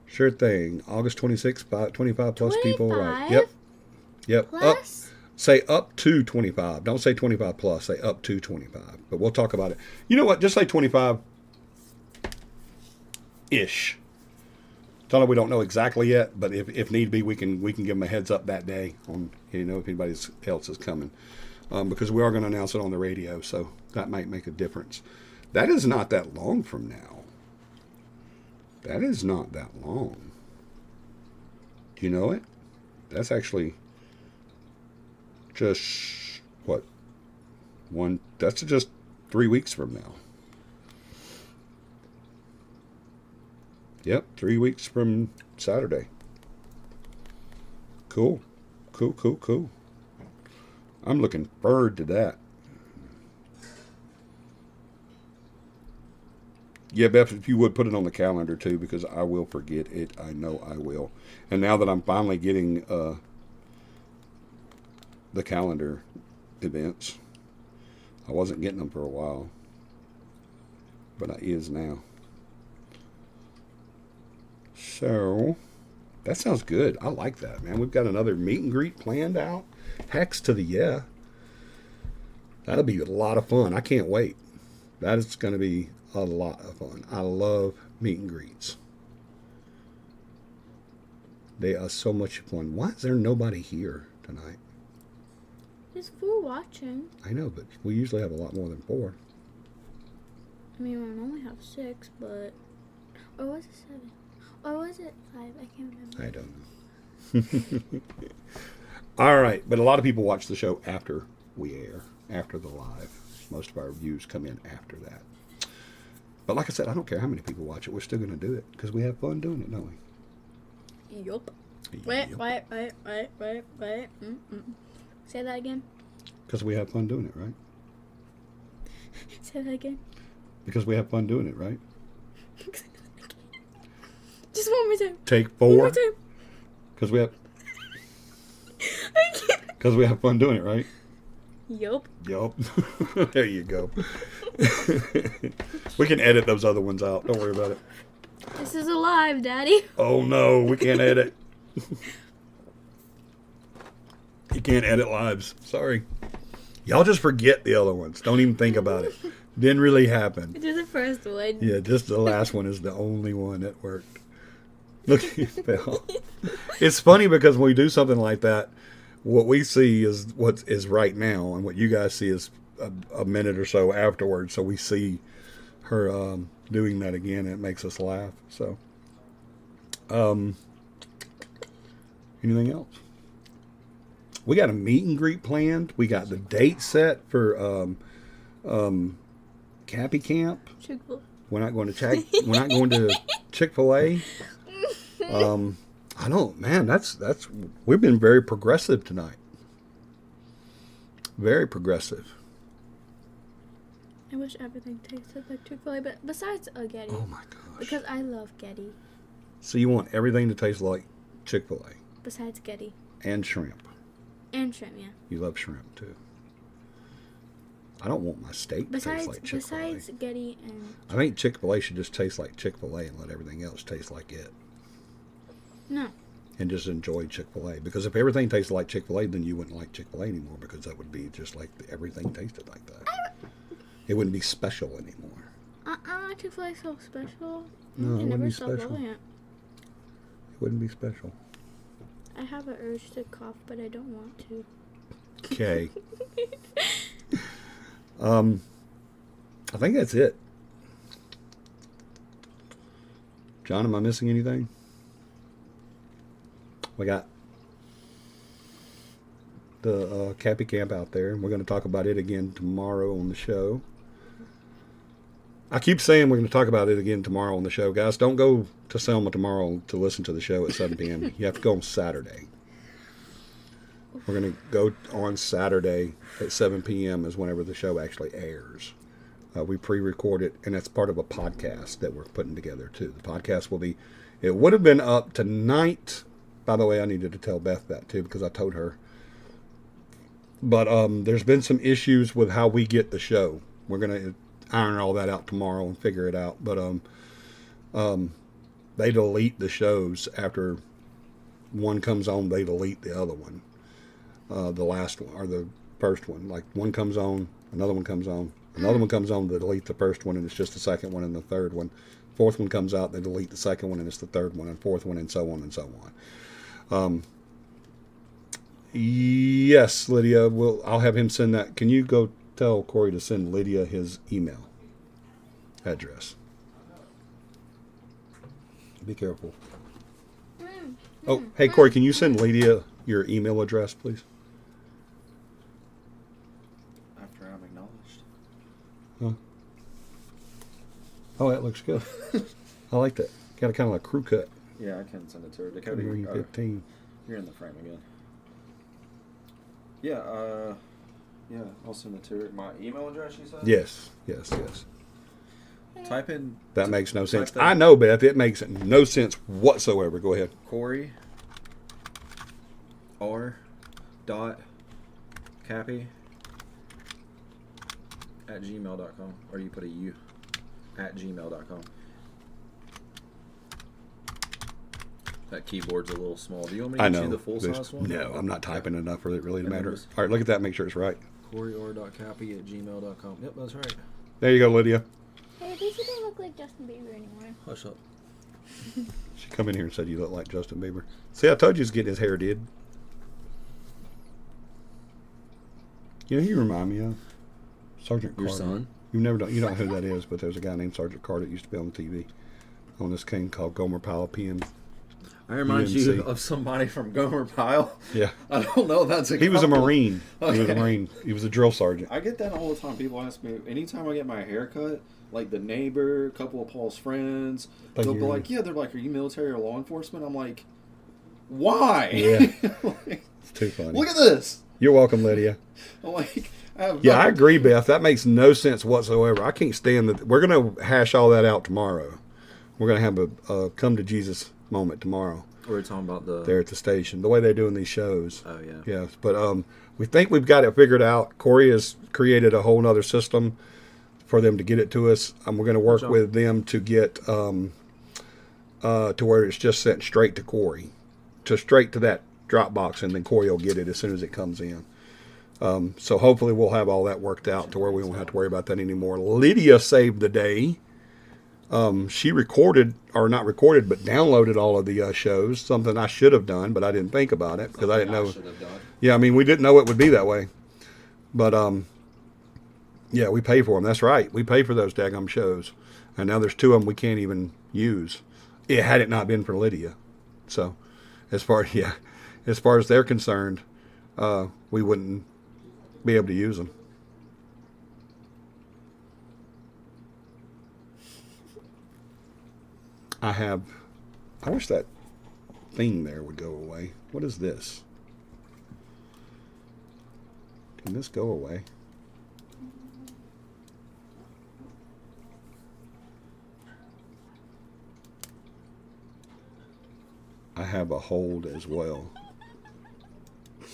Sure thing. August 26th, 25 plus people. Right. Yep. Plus? Say up to 25. Don't say 25 plus. Say up to 25. But we'll talk about it. You know what? Just say 25-ish. Tell them we don't know exactly yet, but if need be, we can give them a heads up that day on if anybody else is coming, because we are going to announce it on the radio, so that might make a difference. That is not that long from now. That is not that long. Do you know it? That's actually just what? That's just 3 weeks from now. Yep, 3 weeks from Saturday. Cool. I'm looking forward to that. Yeah, Beth, if you would put it on the calendar too, because I will forget it. I know I will. And now that I'm finally getting the calendar events, I wasn't getting them for a while, but I is now. So that sounds good. I like that, man. We've got another meet and greet planned out. Hex to the yeah. That'll be a lot of fun. I can't wait. That is going to be a lot of fun. I love meet and greets. They are so much fun. Why is there nobody here tonight? There's 4 watching. I know, but we usually have a lot more than 4. I mean, we only have 6, but... Or was it 7? Or was it 5? I can't remember. I don't know. All right, but a lot of people watch the show after we air, after the live. Most of our views come in after that. But like I said, I don't care how many people watch it. We're still going to do it because we have fun doing it, don't we? Yup. Yep. Wait. Say that again. Because we have fun doing it, right? Say that again. Because we have fun doing it, right? Just one more time. Take One 4. more time. Because we have. I can't. Because we have fun doing it, right? Yup. Yup. There you go. We can edit those other ones out. Don't worry about it. This is alive, Daddy. Oh no, we can't edit. You can't edit lives. Sorry. Y'all just forget the other ones. Don't even think about it. Didn't really happen. Just the first one. Yeah, just the last one is the only one that worked. Look at you, Phil. It's funny because when we do something like that, what we see is what is right now, and what you guys see is a minute or so afterwards. So we see her doing that again, and it makes us laugh. So, anything else? We got a meet and greet planned. We got the date set for Capi Camp. Chick-fil-A. We're not going to Chick-fil-A. I don't, man. That's we've been very progressive tonight. Very progressive. I wish everything tasted like Chick-fil-A, but besides Getty. Oh my gosh. Because I love Getty. So you want everything to taste like Chick-fil-A Besides Getty. and shrimp. And shrimp, yeah. You love shrimp too. I don't want my steak to taste like Chick-fil-A. Besides Getty and... I think Chick-fil-A should just taste like Chick-fil-A and let everything else taste like it. No. And just enjoy Chick-fil-A. Because if everything tasted like Chick-fil-A, then you wouldn't like Chick-fil-A anymore, because that would be just like everything tasted like that. It wouldn't be special anymore. Chick-fil-A so special. No, it I wouldn't never be stop special. loving it. It wouldn't be special. I have an urge to cough, but I don't want to. Okay. I think that's it. John, am I missing anything? We got the Capi Camp out there, and we're going to talk about it again tomorrow on the show. I keep saying we're going to talk about it again tomorrow on the show. Guys, don't go to Selma tomorrow to listen to the show at 7 p.m. You have to go on Saturday. We're going to go on Saturday at 7 p.m. is whenever the show actually airs. We pre-record it, and that's part of a podcast that we're putting together, too. The podcast will be... It would have been up tonight. By the way, I needed to tell Beth that, too, because I told her. But there's been some issues with how we get the show. We're going to iron all that out tomorrow and figure it out. But they delete the shows after one comes on. They delete the other one, the last one or the first one. Like one comes on, another one comes on, another one comes on. They delete the first one, and it's just the second one and the third one. Fourth one comes out, they delete the second one, and it's the third one and fourth one, and so on and so on. Yes, Lydia. I'll have him send that. Can you go tell Corey to send Lydia his email address? Be careful. Oh, hey, Corey, can you send Lydia your email address, please? After I'm acknowledged. Huh? Oh, that looks good. I like that. Got a kind of a crew cut. Yeah, I can send it to her. Dakota, Green 15. you're in the frame again. Yeah, Yeah, I'll send it to her. My email address, you said? Yes. Type in That makes no sense. that- I know, Beth. It makes no sense whatsoever. Go ahead. Corey R. Capi at gmail.com. Or you put a U at gmail.com. That keyboard's a little small. Do you want me to I get know. you the full size one? No, I'm not typing enough for it really to Yeah, matter. just- All right, look at that. Make sure it's right. CoreyR.Capi at gmail.com. Yep, that's right. There you go, Lydia. Hey, at least you don't look like Justin Bieber anymore. Hush up. She come in here and said you look like Justin Bieber. See, I told you he's getting his hair did. You know who you remind me of? Sergeant Your Carter. son? You don't know who that is, but there's a guy named Sergeant Carter that used to be on TV on this thing called Gomer Pyle PM. I remind UNC. you of somebody from Gomer Pyle. Yeah, I don't know if that's a he was a couple. Marine. He was a Okay. Marine. He was a drill sergeant. I get that all the time. People ask me, anytime I get my hair cut, like the neighbor, a couple of Paul's friends, Like they'll be you're- like, yeah, they're like, are you military or law enforcement? I'm like, why? Yeah. Like, It's too funny. look at this. You're welcome, Lydia. I'm like, I have Yeah, I agree, Beth. That makes no sense whatsoever. I can't stand that. We're going to hash all that out tomorrow. We're going to have a come to Jesus moment tomorrow We're talking about the. there at the station. The way they're doing these shows. Oh, yeah. Yes, but we think we've got it figured out. Corey has created a whole other system for them to get it to us. We're going to work job. with them to get to where it's just sent straight to Corey, straight to that drop box, and then Corey will get it as soon as it comes in. So hopefully we'll have all that worked out to where we won't have to worry about that anymore. Lydia saved the day. She recorded, or not recorded, but downloaded all of the shows, something I should have done, but I didn't think about it because I didn't know. should have done. Yeah, I mean, we didn't know it would be that way. But, yeah, we pay for them. That's right. We pay for those daggum shows. And now there's two of them we can't even use. It had it not been for Lydia. So, as far as they're concerned, we wouldn't be able to use them. I wish that thing there would go away. What is this? Can this go away? I have a hold as well.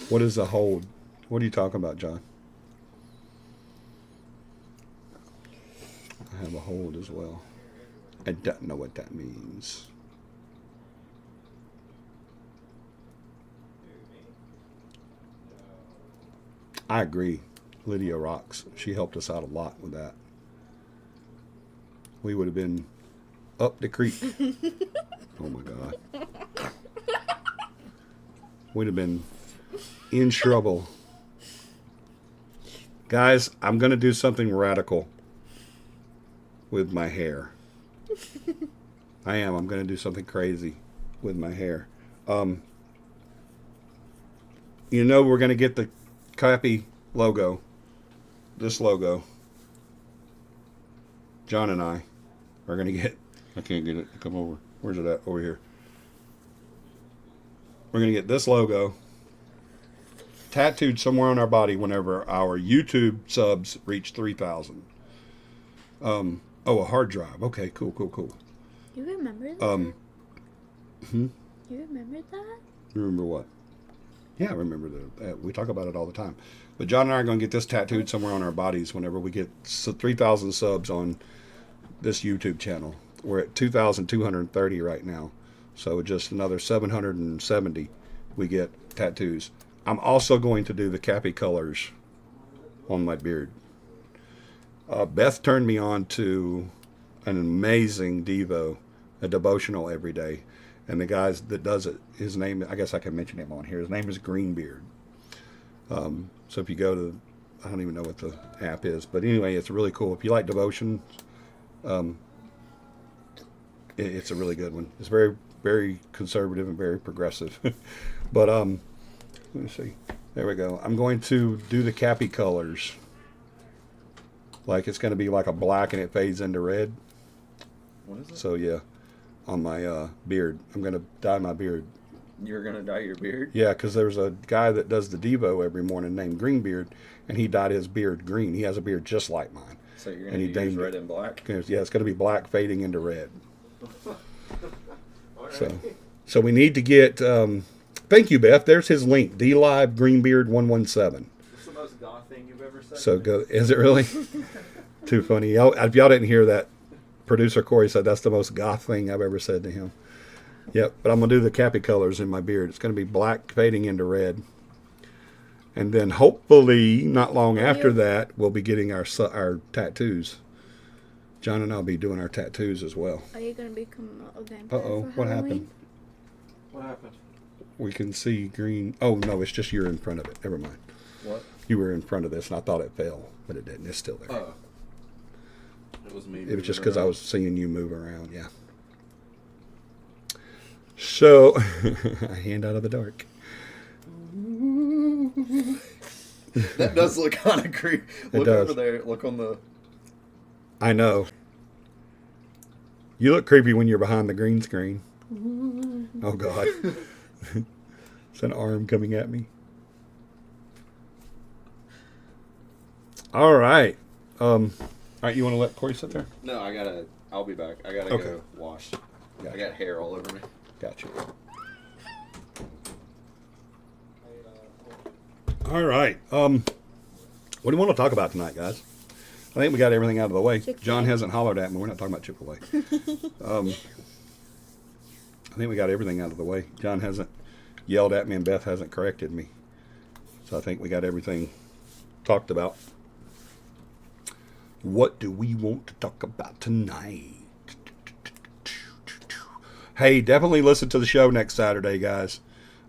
What is a hold? What are you talking about, John? I have a hold as well. I don't know what that means. I agree. Lydia rocks. She helped us out a lot with that. We would have been up the creek. Oh my God. We'd have been in trouble. Guys, I'm going to do something radical with my hair. I am. I'm going to do something crazy with my hair. You know, we're going to get the Capi logo. This logo. John and I are going to get... I can't get it to come over. Where's it at? Over here. We're going to get this logo tattooed somewhere on our body whenever our YouTube subs reach 3,000. Oh, a hard drive. Okay, cool. You remember that? You You remember that? remember what? Yeah, I remember that. We talk about it all the time. But John and I are going to get this tattooed somewhere on our bodies whenever we get 3,000 subs on this YouTube channel. We're at 2,230 right now. So just another 770 we get tattoos. I'm also going to do the Capi colors on my beard. Beth turned me on to an amazing Devo, a devotional every day. And the guy that does it, his name, I guess I can mention him on here. His name is Greenbeard. So if you go to, I don't even know what the app is. But anyway, it's really cool. If you like devotion, it's a really good one. It's very, very conservative and very progressive. But let me see. There we go. I'm going to do the Capi colors. Like it's going to be like a black and it fades into red. What is it? So yeah, on my beard. I'm going to dye my beard You're gonna dye your beard? Yeah, because there's a guy that does the Devo every morning named Greenbeard, and he dyed his beard green. He has a beard just like mine. So you're And gonna he do yours named red it. and black? Yeah, it's going to be black fading into red. All right. So we need to get. Thank you, Beth. There's his link. DLive Greenbeard 117. What's the most goth thing you've ever said? So go. Is it really? Too funny. If y'all didn't hear that, producer Corey said that's the most goth thing I've ever said to him. Yep. But I'm gonna do the Capi colors in my beard. It's gonna be black fading into red. And then hopefully, not long after that, we'll be getting our tattoos. John and I'll be doing our tattoos as well. Are you gonna become a vampire? Uh-oh, for what Halloween? happened? What happened? We can see green. Oh, no, it's just you're in front of it. Never mind. What? You were in front of this, and I thought it fell, but it didn't. It's still there. Oh. It was me. It was just because I was seeing you move around, yeah. So, a hand out of the dark. That does look kind of creepy. Look does. over there. Look on the. I know. You look creepy when you're behind the green screen. Oh, God. It's an arm coming at me. All right. All right, you want to let Corey sit there? No, I gotta. I'll be back. I gotta Okay. go wash. Gotcha. I got hair all over me. Gotcha. All right. What do you want to talk about tonight, guys? I think we got everything out of the way. Chick-fil-A. John hasn't hollered at me. We're not talking about Chick-fil-A. I think we got everything out of the way. John hasn't yelled at me, and Beth hasn't corrected me. So I think we got everything talked about. What do we want to talk about tonight? Hey, definitely listen to the show next Saturday, guys.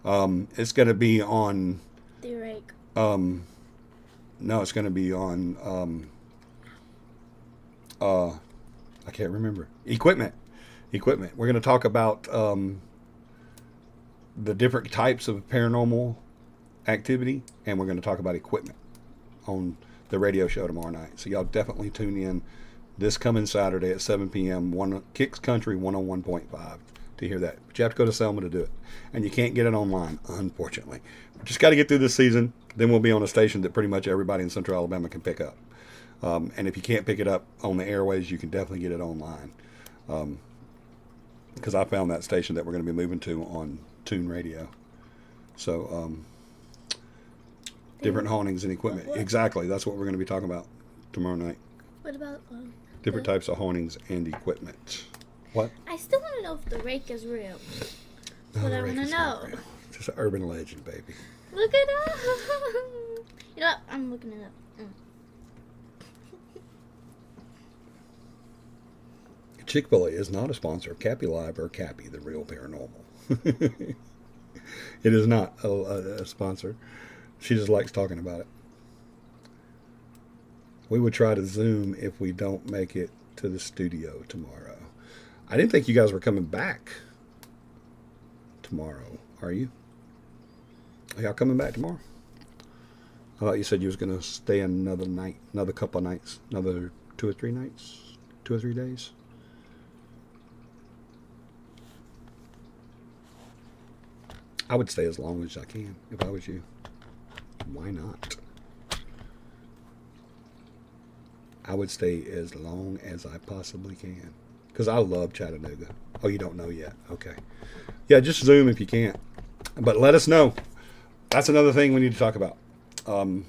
It's going to be on... The rake. No, it's going to be on... I can't remember. Equipment. We're going to talk about the different types of paranormal activity, and we're going to talk about equipment on the radio show tomorrow night. So y'all definitely tune in this coming Saturday at 7 p.m. Kicks Country 101.5 to hear that. But you have to go to Selma to do it, and you can't get it online, unfortunately. We just got to get through this season. Then we'll be on a station that pretty much everybody in Central Alabama can pick up. And if you can't pick it up on the airways, you can definitely get it online. Because I found that station that we're going to be moving to on Tune Radio. So, different hauntings and equipment. What? Exactly. That's what we're going to be talking about tomorrow night. What about Different types of hauntings and equipment. What? I still want to know if the rake is real. That's what I want to know. It's just an urban legend, baby. Look it up. You know what? I'm looking it up. Chick-fil-A is not a sponsor of Capi Live or Capi, the Real Paranormal. It is not a sponsor. She just likes talking about it. We would try to Zoom if we don't make it to the studio tomorrow. I didn't think you guys were coming back tomorrow. Are you? Are y'all coming back tomorrow? I thought you said you was going to stay another night, another couple of nights, another 2 or 3 nights, 2 or 3 days. I would stay as long as I can if I was you. Why not? I would stay as long as I possibly can. Because I love Chattanooga. Oh, you don't know yet? Okay. Yeah, just Zoom if you can't. But let us know. That's another thing we need to talk about. For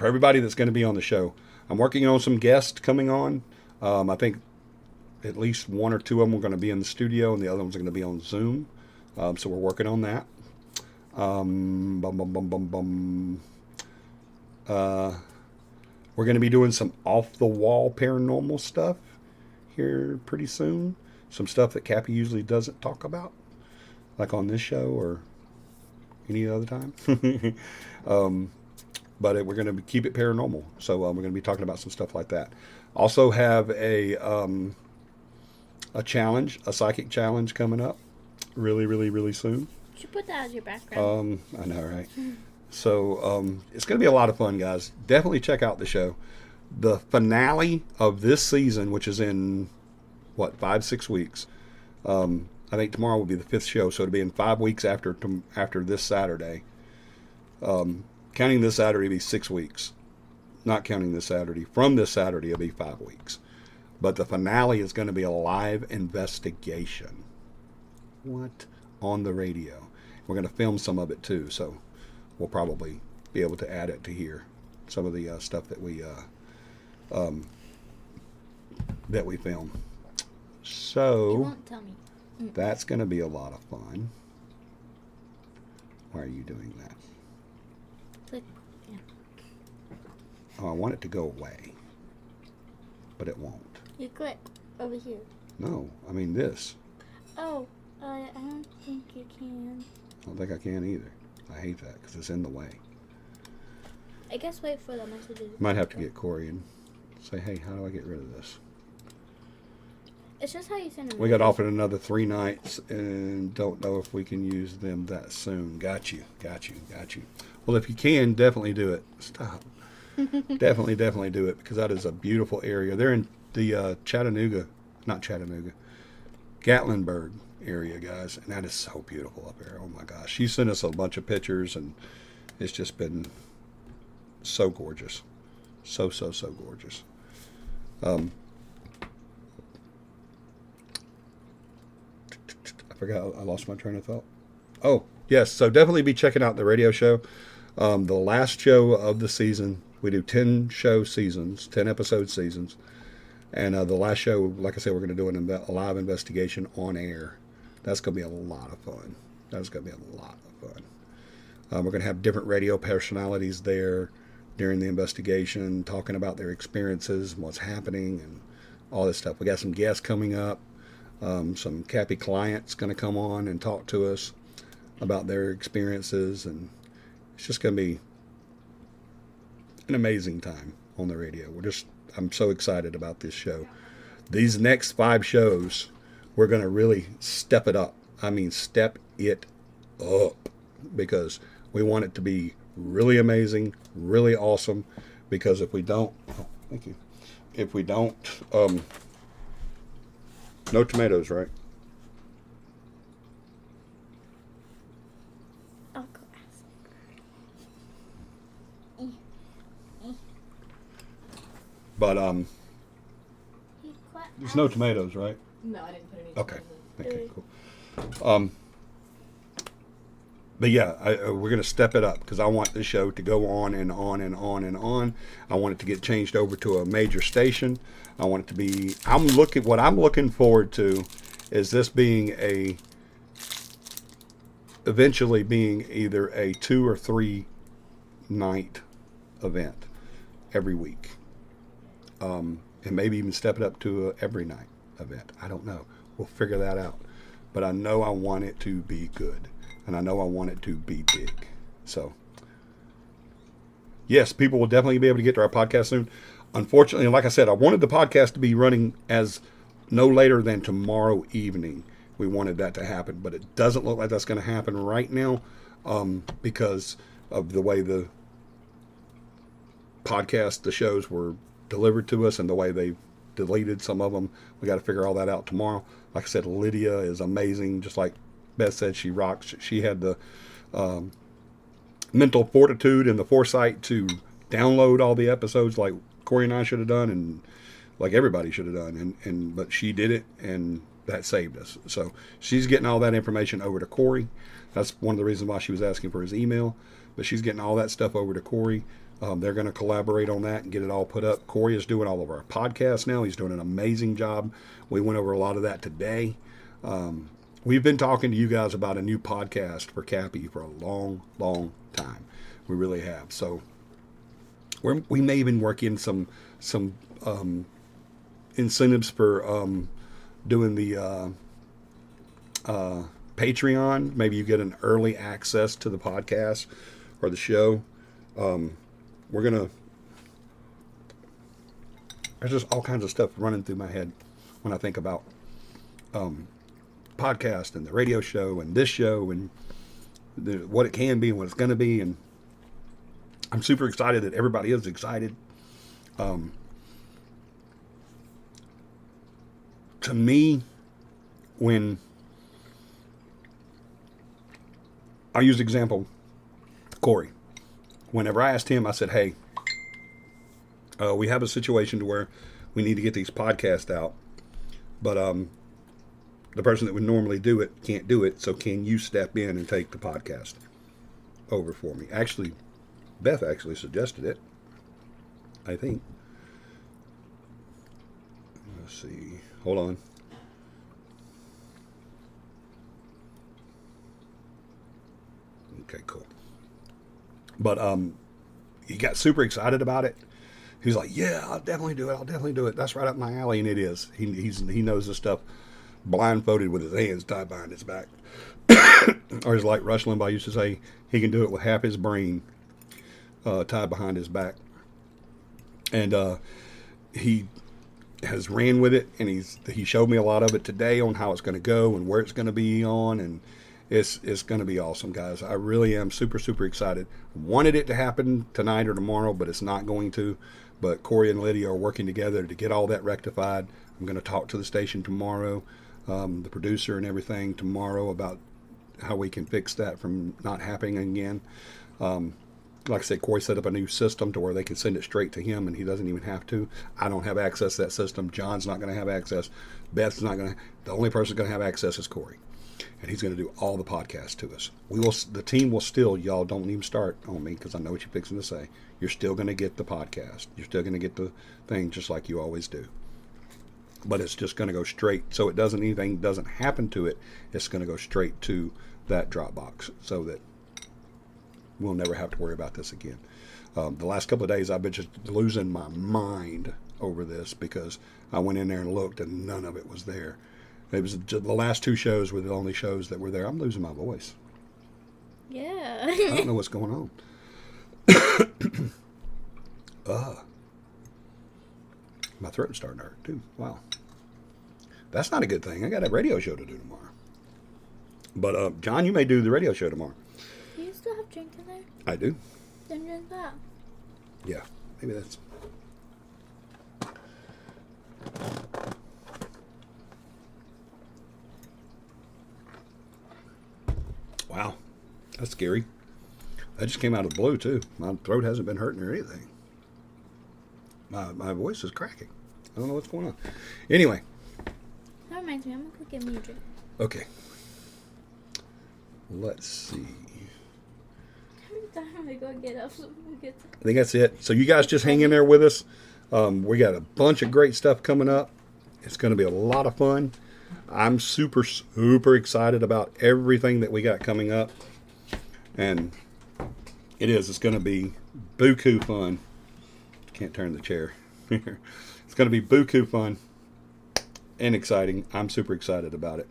everybody that's going to be on the show, I'm working on some guests coming on. I think at least 1 or 2 of them are going to be in the studio, and the other ones are going to be on Zoom. So we're working on that. We're going to be doing some off-the-wall paranormal stuff here pretty soon. Some stuff that Cappy usually doesn't talk about, like on this show or any other time. But we're going to keep it paranormal. So we're going to be talking about some stuff like that. Also have a challenge, a psychic challenge coming up really soon. You should put that as your background. I know, right? So it's going to be a lot of fun, guys. Definitely check out the show. The finale of this season, which is in, 5-6 weeks. I I think tomorrow will be the 5th show, so it'll be in 5 weeks after this Saturday. Counting this Saturday, it'll be 6 weeks. Not counting this Saturday. From this Saturday, it'll be 5 weeks. But the finale is going to be a live investigation. What? On the radio. We're going to film some of it too, so we'll probably be able to add it to here. Some of the stuff that we film. You So won't tell me. that's going to be a lot of fun. Why are you doing that? Click. Yeah. Oh, I want it to go away, but it won't. You click over here. No, I mean this. Oh, I don't think you can. I don't think I can either. I hate that because it's in the way. I guess wait for the messages. Might have to get Corey and say, hey, how do I get rid of this? It's just how you send them. We got offered another 3 nights and don't know if we can use them that soon. Got you. Well, if you can, definitely do it. Stop. definitely do it because that is a beautiful area. They're in the Gatlinburg area, guys, and that is so beautiful up there. Oh my gosh. She sent us a bunch of pictures and it's just been so gorgeous. So gorgeous. I forgot. I lost my train of thought. Oh, yes. So definitely be checking out the radio show. The last show of the season. We do 10 episode seasons. And the last show, like I said, we're going to do a live investigation on air. That's going to be a lot of fun. We're going to have different radio personalities there during the investigation, talking about their experiences and what's happening and all this stuff. We got some guests coming up. Some Capi clients going to come on and talk to us about their experiences, and it's just going to be an amazing time on the radio. I'm so excited about this show. These next 5 shows, we're going to really step it up. I mean, step it up, because we want it to be really amazing, really awesome, because if we don't, no tomatoes, right? Of course. But there's no tomatoes, right? No, I didn't put any. Okay. Cool. But yeah, we're going to step it up because I want this show to go on and on and on and on. I want it to get changed over to a major station. I want it to be. What I'm looking forward to is this eventually being either a 2 or 3 night event every week, and maybe even step it up to a every night event. I don't know. We'll figure that out. But I know I want it to be good. And I know I want it to be big. So, yes, people will definitely be able to get to our podcast soon. Unfortunately, like I said, I wanted the podcast to be running as no later than tomorrow evening. We wanted that to happen. But it doesn't look like that's going to happen right now because of the way the shows were delivered to us and the way they deleted some of them. We got to figure all that out tomorrow. Like I said, Lydia is amazing. Just like Beth said, she rocks. She had the mental fortitude and the foresight to download all the episodes like Corey and I should have done, and like everybody should have done. But she did it, and that saved us. So she's getting all that information over to Corey. That's one of the reasons why she was asking for his email. But she's getting all that stuff over to Corey. They're going to collaborate on that and get it all put up. Corey is doing all of our podcasts now. He's doing an amazing job. We went over a lot of that today. We've been talking to you guys about a new podcast for Capi for a long, long time. We really have. So we may even work in some incentives for doing the Patreon. Maybe you get an early access to the podcast or the show. There's just all kinds of stuff running through my head when I think about podcast and the radio show and this show and what it can be and what it's going to be. And I'm super excited that everybody is excited. To me, when I'll use the example, Corey. Whenever I asked him, I said, hey, we have a situation to where we need to get these podcasts out, but the person that would normally do it can't do it, so can you step in and take the podcast over for me? Actually, Beth actually suggested it, I think. Let's see. Hold on. Okay, cool. But he got super excited about it. He was like, yeah, I'll definitely do it. I'll definitely do it. That's right up my alley, and it is. He knows this stuff blindfolded with his hands tied behind his back. Or as like Rush Limbaugh used to say, he can do it with half his brain tied behind his back. And he has ran with it, and he showed me a lot of it today on how it's going to go and where it's going to be on, and it's going to be awesome, guys. I really am super, super excited. Wanted it to happen tonight or tomorrow, but it's not going to. But Corey and Lydia are working together to get all that rectified. I'm going to talk to the station tomorrow, the producer and everything tomorrow, about how we can fix that from not happening again. Like I said, Corey set up a new system to where they can send it straight to him, and he doesn't even have to. I don't have access to that system. John's not going to have access. Beth's not going to. The only person going to have access is Corey, and he's going to do all the podcasts to us. The team will still, y'all don't even start on me because I know what you're fixing to say. You're still going to get the podcast. You're still going to get the thing just like you always do. But it's just going to go straight, so anything doesn't happen to it. It's going to go straight to that Dropbox, so that we'll never have to worry about this again. The last couple of days, I've been just losing my mind over this because I went in there and looked, and none of it was there. It was just, the last two shows were the only shows that were there. I'm losing my voice. Yeah. I don't know what's going on. My throat's starting to hurt too. Wow. That's not a good thing. I got a radio show to do tomorrow. But John, you may do the radio show tomorrow. Do you still have drink in there? I do. Then drink that. Yeah. Maybe that's... Wow. That's scary. That just came out of the blue, too. My throat hasn't been hurting or anything. My voice is cracking. I don't know what's going on. Anyway. That reminds me, I'm going to go get me a drink. Okay. Let's see. Every time I go get up, someone gets I think that's it. So you guys just hang in there with us. We got a bunch of great stuff coming up. It's going to be a lot of fun. I'm super, super excited about everything that we got coming up. And it's going to be buku fun. Can't turn the chair. It's going to be buku fun and exciting. I'm super excited about it.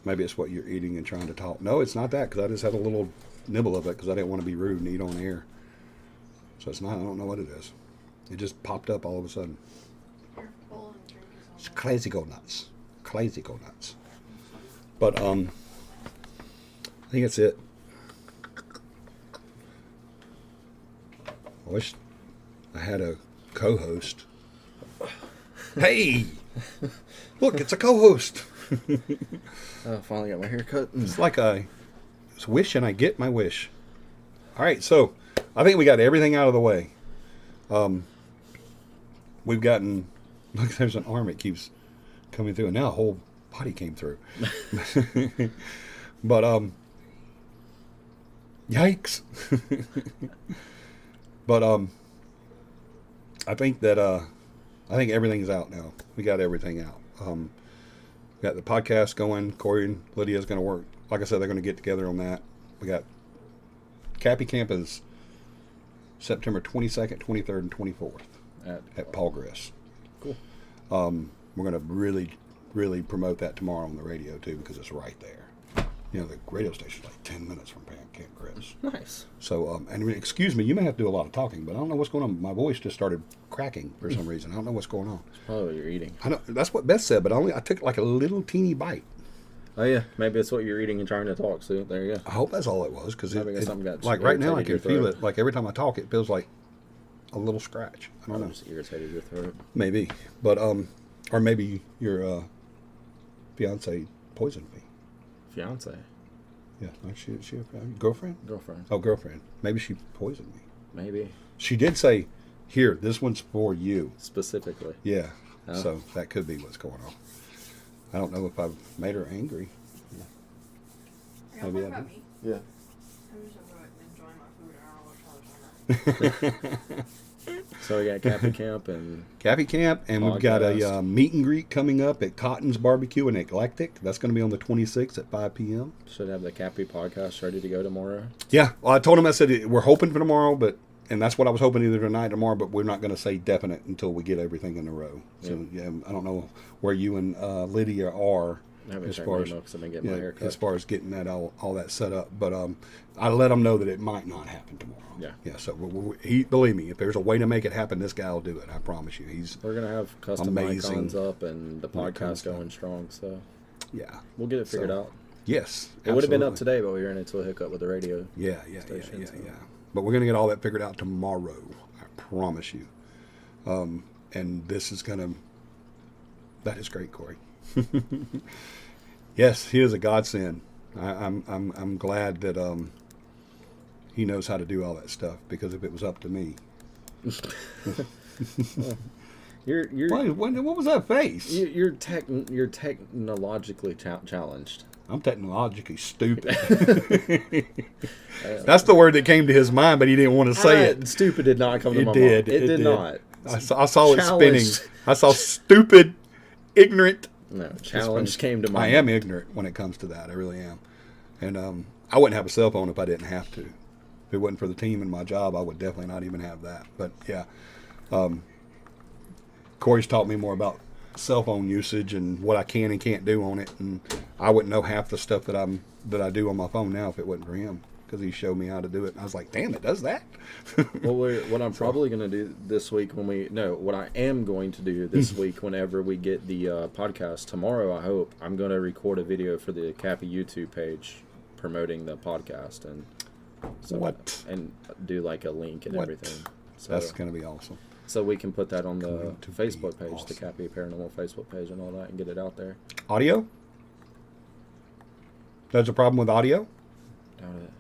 Maybe it's what you're eating and trying to talk. No, it's not that, because I just had a little nibble of it because I didn't want to be rude and eat on air. So it's not, I don't know what it is. It just popped up all of a sudden. It's crazy go nuts. Crazy go nuts. But I think that's it. I wish I had a co-host. Hey! Look, it's a co-host. I finally got my hair cut. It's like I wish and I get my wish. All right, so I think we got everything out of the way. We've gotten, look, there's an arm that keeps coming through, and now a whole body came through. But yikes. But I think that I think everything's out now. We got everything out. We got the podcast going. Corey and Lydia is going to work. Like I said, they're going to get together on that. We got Capi Camp is September 22nd, 23rd, and 24th at Paulgress. Cool. We're going to really, really promote that tomorrow on the radio too, because it's right there. You know, the radio station's like 10 minutes from Camp Chris. Nice. So, and excuse me, you may have to do a lot of talking, but I don't know what's going on. My voice just started cracking for some reason. I don't know what's going on. It's probably what you're eating. I know that's what Beth said, but I took like a little teeny bite. Oh yeah, maybe it's what you're eating and trying to talk. So there you go. I hope that's all it was, because something got like right now I can irritated your feel throat. it. Like every time I talk, it feels like a little scratch. I don't know. Just irritated your throat. Maybe, but or maybe your fiance poisoned me. Fiance. Yeah, she a girlfriend? Girlfriend. Oh, girlfriend. Maybe she poisoned me. Maybe. She did say, "Here, this one's for you." Specifically. Yeah. Oh. So that could be what's going on. I don't know if I've made her angry. Are y'all Maybe talking I about did. me? Yeah. I'm just enjoying my food. I don't know what y'all are talking about. So we got Capi Camp and Cappy Camp, and we've got a Podcast. meet and greet coming up at Cotton's Barbecue in Eclectic. That's going to be on the 26th at 5 p.m. should have the Capi podcast ready to go tomorrow. Yeah, well, I told him, I said, we're hoping for tomorrow, and that's what I was hoping either tonight or tomorrow, but we're not going to say definite until we get everything in a row. So, yeah, I don't know where you and Lydia are I haven't as checked far my as, email because I've been getting my hair cut. as far as getting that all that set up. But I let him know that it might not happen tomorrow. Yeah. Yeah, so he, believe me, if there's a way to make it happen, this guy will do it. I promise you. We're going to have custom Amazing icons up and the when it comes podcast to- going strong, so Yeah. we'll get it figured So, out. Yes. It would have been up absolutely. today, but we ran into a hiccup with the radio. Yeah. station, so. But we're going to get all that figured out tomorrow. I promise you. And this is going to... That is great, Corey. Yes, he is a godsend. I'm glad that he knows how to do all that stuff, because if it was up to me... You're What was that face? you're technologically challenged. I'm technologically stupid. That's the word that came to his mind, but he didn't want to say it. Stupid did not come to It my did. mind. It did not. I saw it spinning. Challenged. I saw stupid, ignorant. No, challenge came to mind. I am ignorant when it comes to that. I really am. And I wouldn't have a cell phone if I didn't have to. If it wasn't for the team and my job, I would definitely not even have that. But yeah, Corey's taught me more about cell phone usage and what I can and can't do on it. And I wouldn't know half the stuff that I do on my phone now if it wasn't for him, because he showed me how to do it. And I was like, damn, it does that. Well, what I'm probably going to do this week what I am going to do this week whenever we get the podcast tomorrow, I hope, I'm going to record a video for the Capi YouTube page promoting the podcast and and do like a link and What? everything. So, That's going to be awesome. so we can put that on the Going to Facebook be page, the awesome. Capi Paranormal Facebook page and all that, and get it out there. Audio? There's a problem with audio? Doubt it.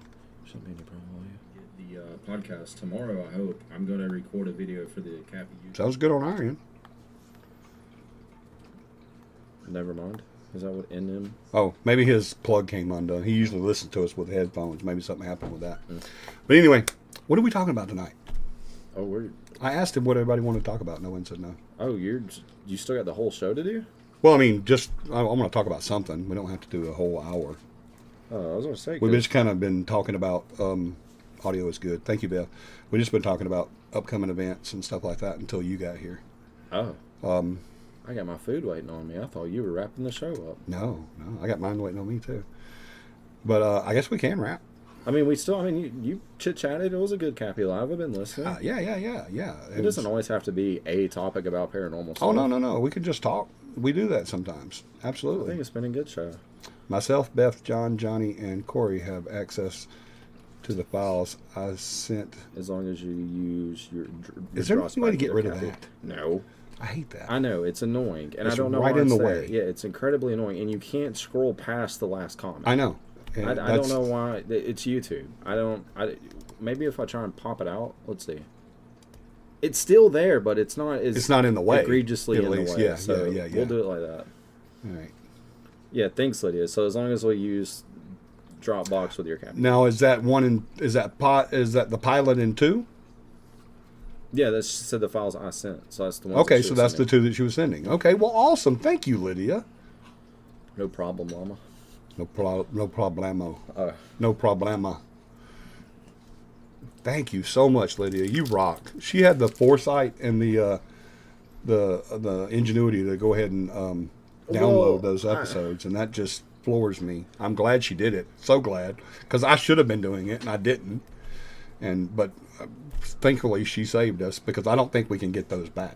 Shouldn't be any problem with you. The podcast tomorrow, I hope. I'm going to record a video for the Capi YouTube. Sounds good on our end. Never mind. Is that what NM? Oh, maybe his plug came undone. He usually listens to us with headphones. Maybe something happened with that. But anyway, what are we talking about tonight? Oh, I asked him what everybody wanted to talk about. No one said no. Oh, you still got the whole show to do? Well, I mean, I want to talk about something. We don't have to do a whole hour. Oh, I was going to say. We've just kind of been talking about audio is good. Thank you, Beth. We've just been talking about upcoming events and stuff like that until you got here. Oh. I got my food waiting on me. I thought you were wrapping the show up. No, I got mine waiting on me too. But I guess we can wrap. I mean, you chit-chatted. It was a good Capi Live. I've been listening. Yeah. It doesn't always have to be a topic about paranormal stuff. Oh, no. We can just talk. We do that sometimes. I Absolutely. think it's been a good show. Myself, Beth, John, Johnny, and Corey have access to the files I sent. As long as you use your Is there Dross any way to button get rid there, of Capi. that? No. I hate that. I know. It's annoying. And It's I don't know right why in it's the there. way. Yeah, it's incredibly annoying. And you can't scroll past the last comment. I know. I don't know why. It's YouTube. Maybe if I try and pop it out, let's see. It's still there, but it's not as It's not in the way. egregiously At in least, the way. yeah, So yeah. we'll do it like that. All right. Yeah, thanks, Lydia. So as long as we use Dropbox with your Capi. Now, is that the pilot in 2? Yeah, that's said the files I sent. So that's the one. Okay, so that's the 2 that she was sending. Okay, well, awesome. Thank you, Lydia. No problem, Llama. No problemo. Uh, No problema. Thank you so much, Lydia. You rock. She had the foresight and the ingenuity to go ahead and download those episodes, and that just floors me. I'm glad she did it. So glad, because I should have been doing it and I didn't. But thankfully she saved us, because I don't think we can get those back.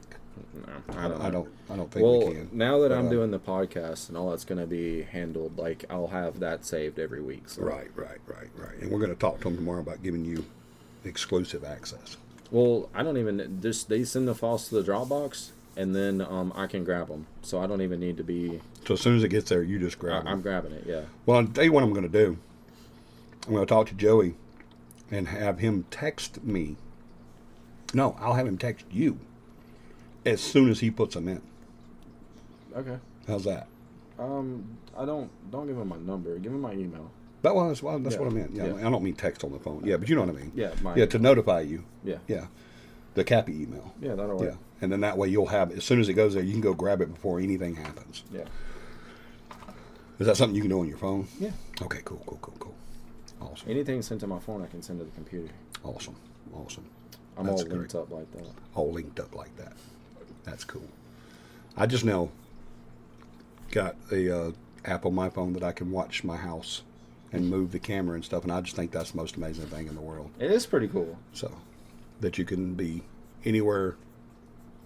no, I don't think we can. Now that But, I'm doing the podcast and all that's going to be handled, like I'll have that saved every week. So. Right. And we're going to talk to them tomorrow about giving you exclusive access. Well, I don't even they send the files to the Dropbox. and then I can grab them. So I don't even need to be. So as soon as it gets there, you just grab I'm it. grabbing it. Yeah. Well, I'll tell you what I'm going to do. I'm going to talk to Joey and have him text me. No, I'll have him text you as soon as he puts them in. Okay. How's that? I don't give him my number. Give him my email. That's what Yeah. I meant. Yeah, Yeah. I don't mean text on the phone. Yeah, but you know what I mean. Yeah. Yeah, to notify you. Yeah. Yeah, the Capi email. Yeah, that'll work. Yeah, and then that way you'll have as soon as it goes there, you can go grab it before anything happens. Yeah. Is that something you can do on your phone? Yeah. Okay, cool. Awesome. Anything sent to my phone, I can send to the computer. Awesome. I'm That's all linked great. up like that. All linked up like that. That's cool. I just now got a app on my phone that I can watch my house and move the camera and stuff, and I just think that's the most amazing thing in the world. It is pretty cool. So that you can be anywhere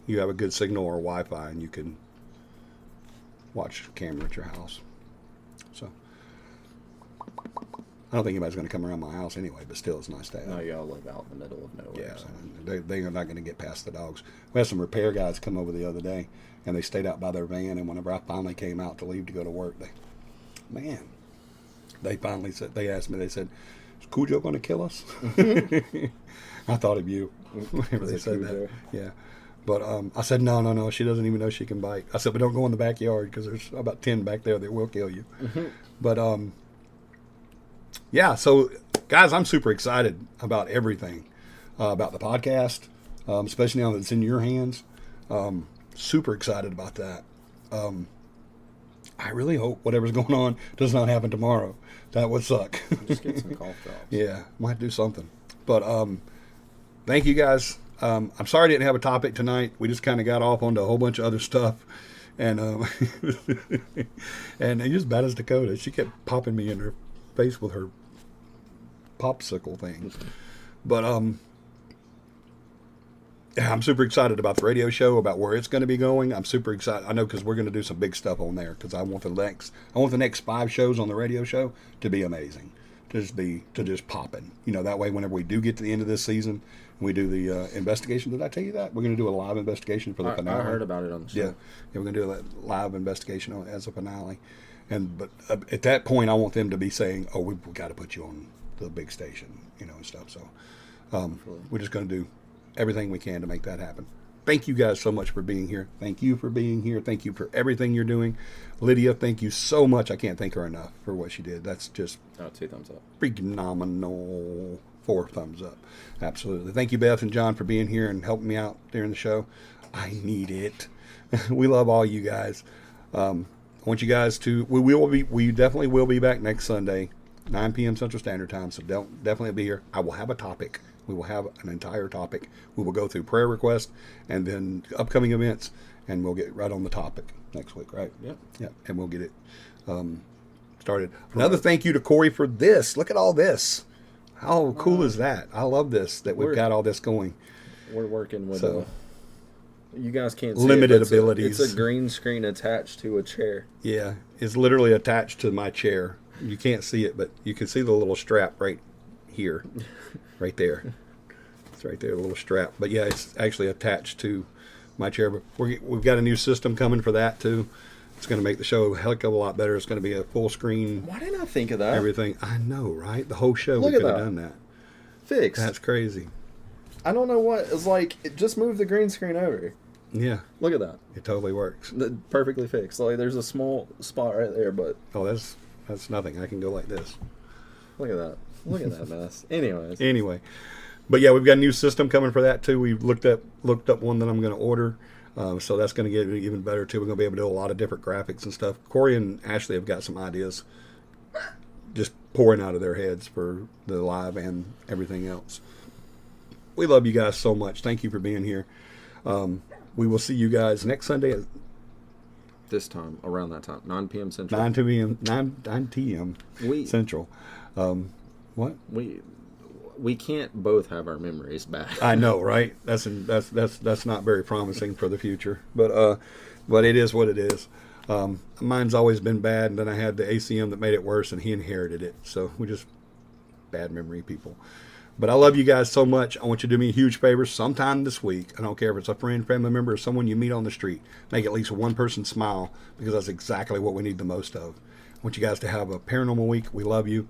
you have a good signal or Wi-Fi, and you can watch the camera at your house. So I don't think anybody's going to come around my house anyway, but still, it's nice to have. No, y'all live out in the middle of nowhere. Yeah, So. they are not going to get past the dogs. We had some repair guys come over the other day, and they stayed out by their van. And whenever I finally came out to leave to go to work, they finally said, they asked me, they said, "Is Cujo going to kill us?" I thought of you whenever they said that. Cujo? Yeah, but I said, no, she doesn't even know she can bite. I said, but don't go in the backyard because there's about 10 back there that will kill you. But yeah, so guys, I'm super excited about everything, about the podcast, especially now that it's in your hands. Super excited about that. I really hope whatever's going on does not happen tomorrow. That would suck. Just get some cough drops. Yeah, might do something. But thank you guys. I'm sorry I didn't have a topic tonight. We just kind of got off onto a whole bunch of other stuff. And and just bad as Dakota, she kept popping me in her face with her popsicle thing. But yeah, I'm super excited about the radio show, about where it's going to be going. I'm super excited. I know because we're going to do some big stuff on there. Because I want the next 5 shows on the radio show to be amazing, to just popping. You know, that way whenever we do get to the end of this season, we do the investigation. Did I tell you that we're going to do a live investigation for the finale? I heard about it on the show. Yeah, we're going to do a live investigation as a finale. But at that point, I want them to be saying, "Oh, we've got to put you on the big station," and stuff. So we're just going to do everything we can to make that happen. Thank you guys so much for being here. Thank you for being here. Thank you for everything you're doing. Lydia, thank you so much. I can't thank her enough for what she did. That's just 2 thumbs up. phenomenal. 4 thumbs up. Absolutely. Thank you, Beth and John, for being here and helping me out during the show. I need it. We love all you guys. I want you guys to, we definitely will be back next Sunday, 9 p.m. Central Standard Time. So definitely be here. I will have a topic. We will have an entire topic. We will go through prayer requests and then upcoming events, and we'll get right on the topic next week, right? Yep. Yeah, and we'll get it started. Another thank you to Corey for this. Look at all this. How cool is that? I love this, that we've got all this going. We're working with So, you guys can't see limited it, but abilities. It's a green screen attached to a chair. Yeah, it's literally attached to my chair. You can't see it, but you can see the little strap right here, right there. It's right there, a little strap. But yeah, it's actually attached to my chair. But we've got a new system coming for that too. It's going to make the show a heck of a lot better. It's going to be a full screen. Why didn't I think of that? Everything. I know, right? The whole show, Look we at could have that. done that. Fixed. That's crazy. I don't know what. It's like, just move the green screen over. Yeah, Look at that. it totally works. Perfectly fixed. Like, there's a small spot right there, but Oh, that's nothing. I can go like this. look at that. Look at that mess. Anyways. Anyway, but yeah, we've got a new system coming for that too. We've looked up one that I'm going to order. So that's going to get even better too. We're going to be able to do a lot of different graphics and stuff. Corey and Ashley have got some ideas just pouring out of their heads for the live and everything else. We love you guys so much. Thank you for being here. We will see you guys next Sunday at This time, around that time, 9 p.m. Central. 9 p.m. We Central. What? we can't both have our memories back. I know, right? That's not very promising for the future. But it is what it is. Mine's always been bad, and then I had the ACM that made it worse, and he inherited it. So we just bad memory people. But I love you guys so much. I want you to do me a huge favor sometime this week. I don't care if it's a friend, family member, or someone you meet on the street. Make at least one person smile, because that's exactly what we need the most of. I want you guys to have a paranormal week. We love you.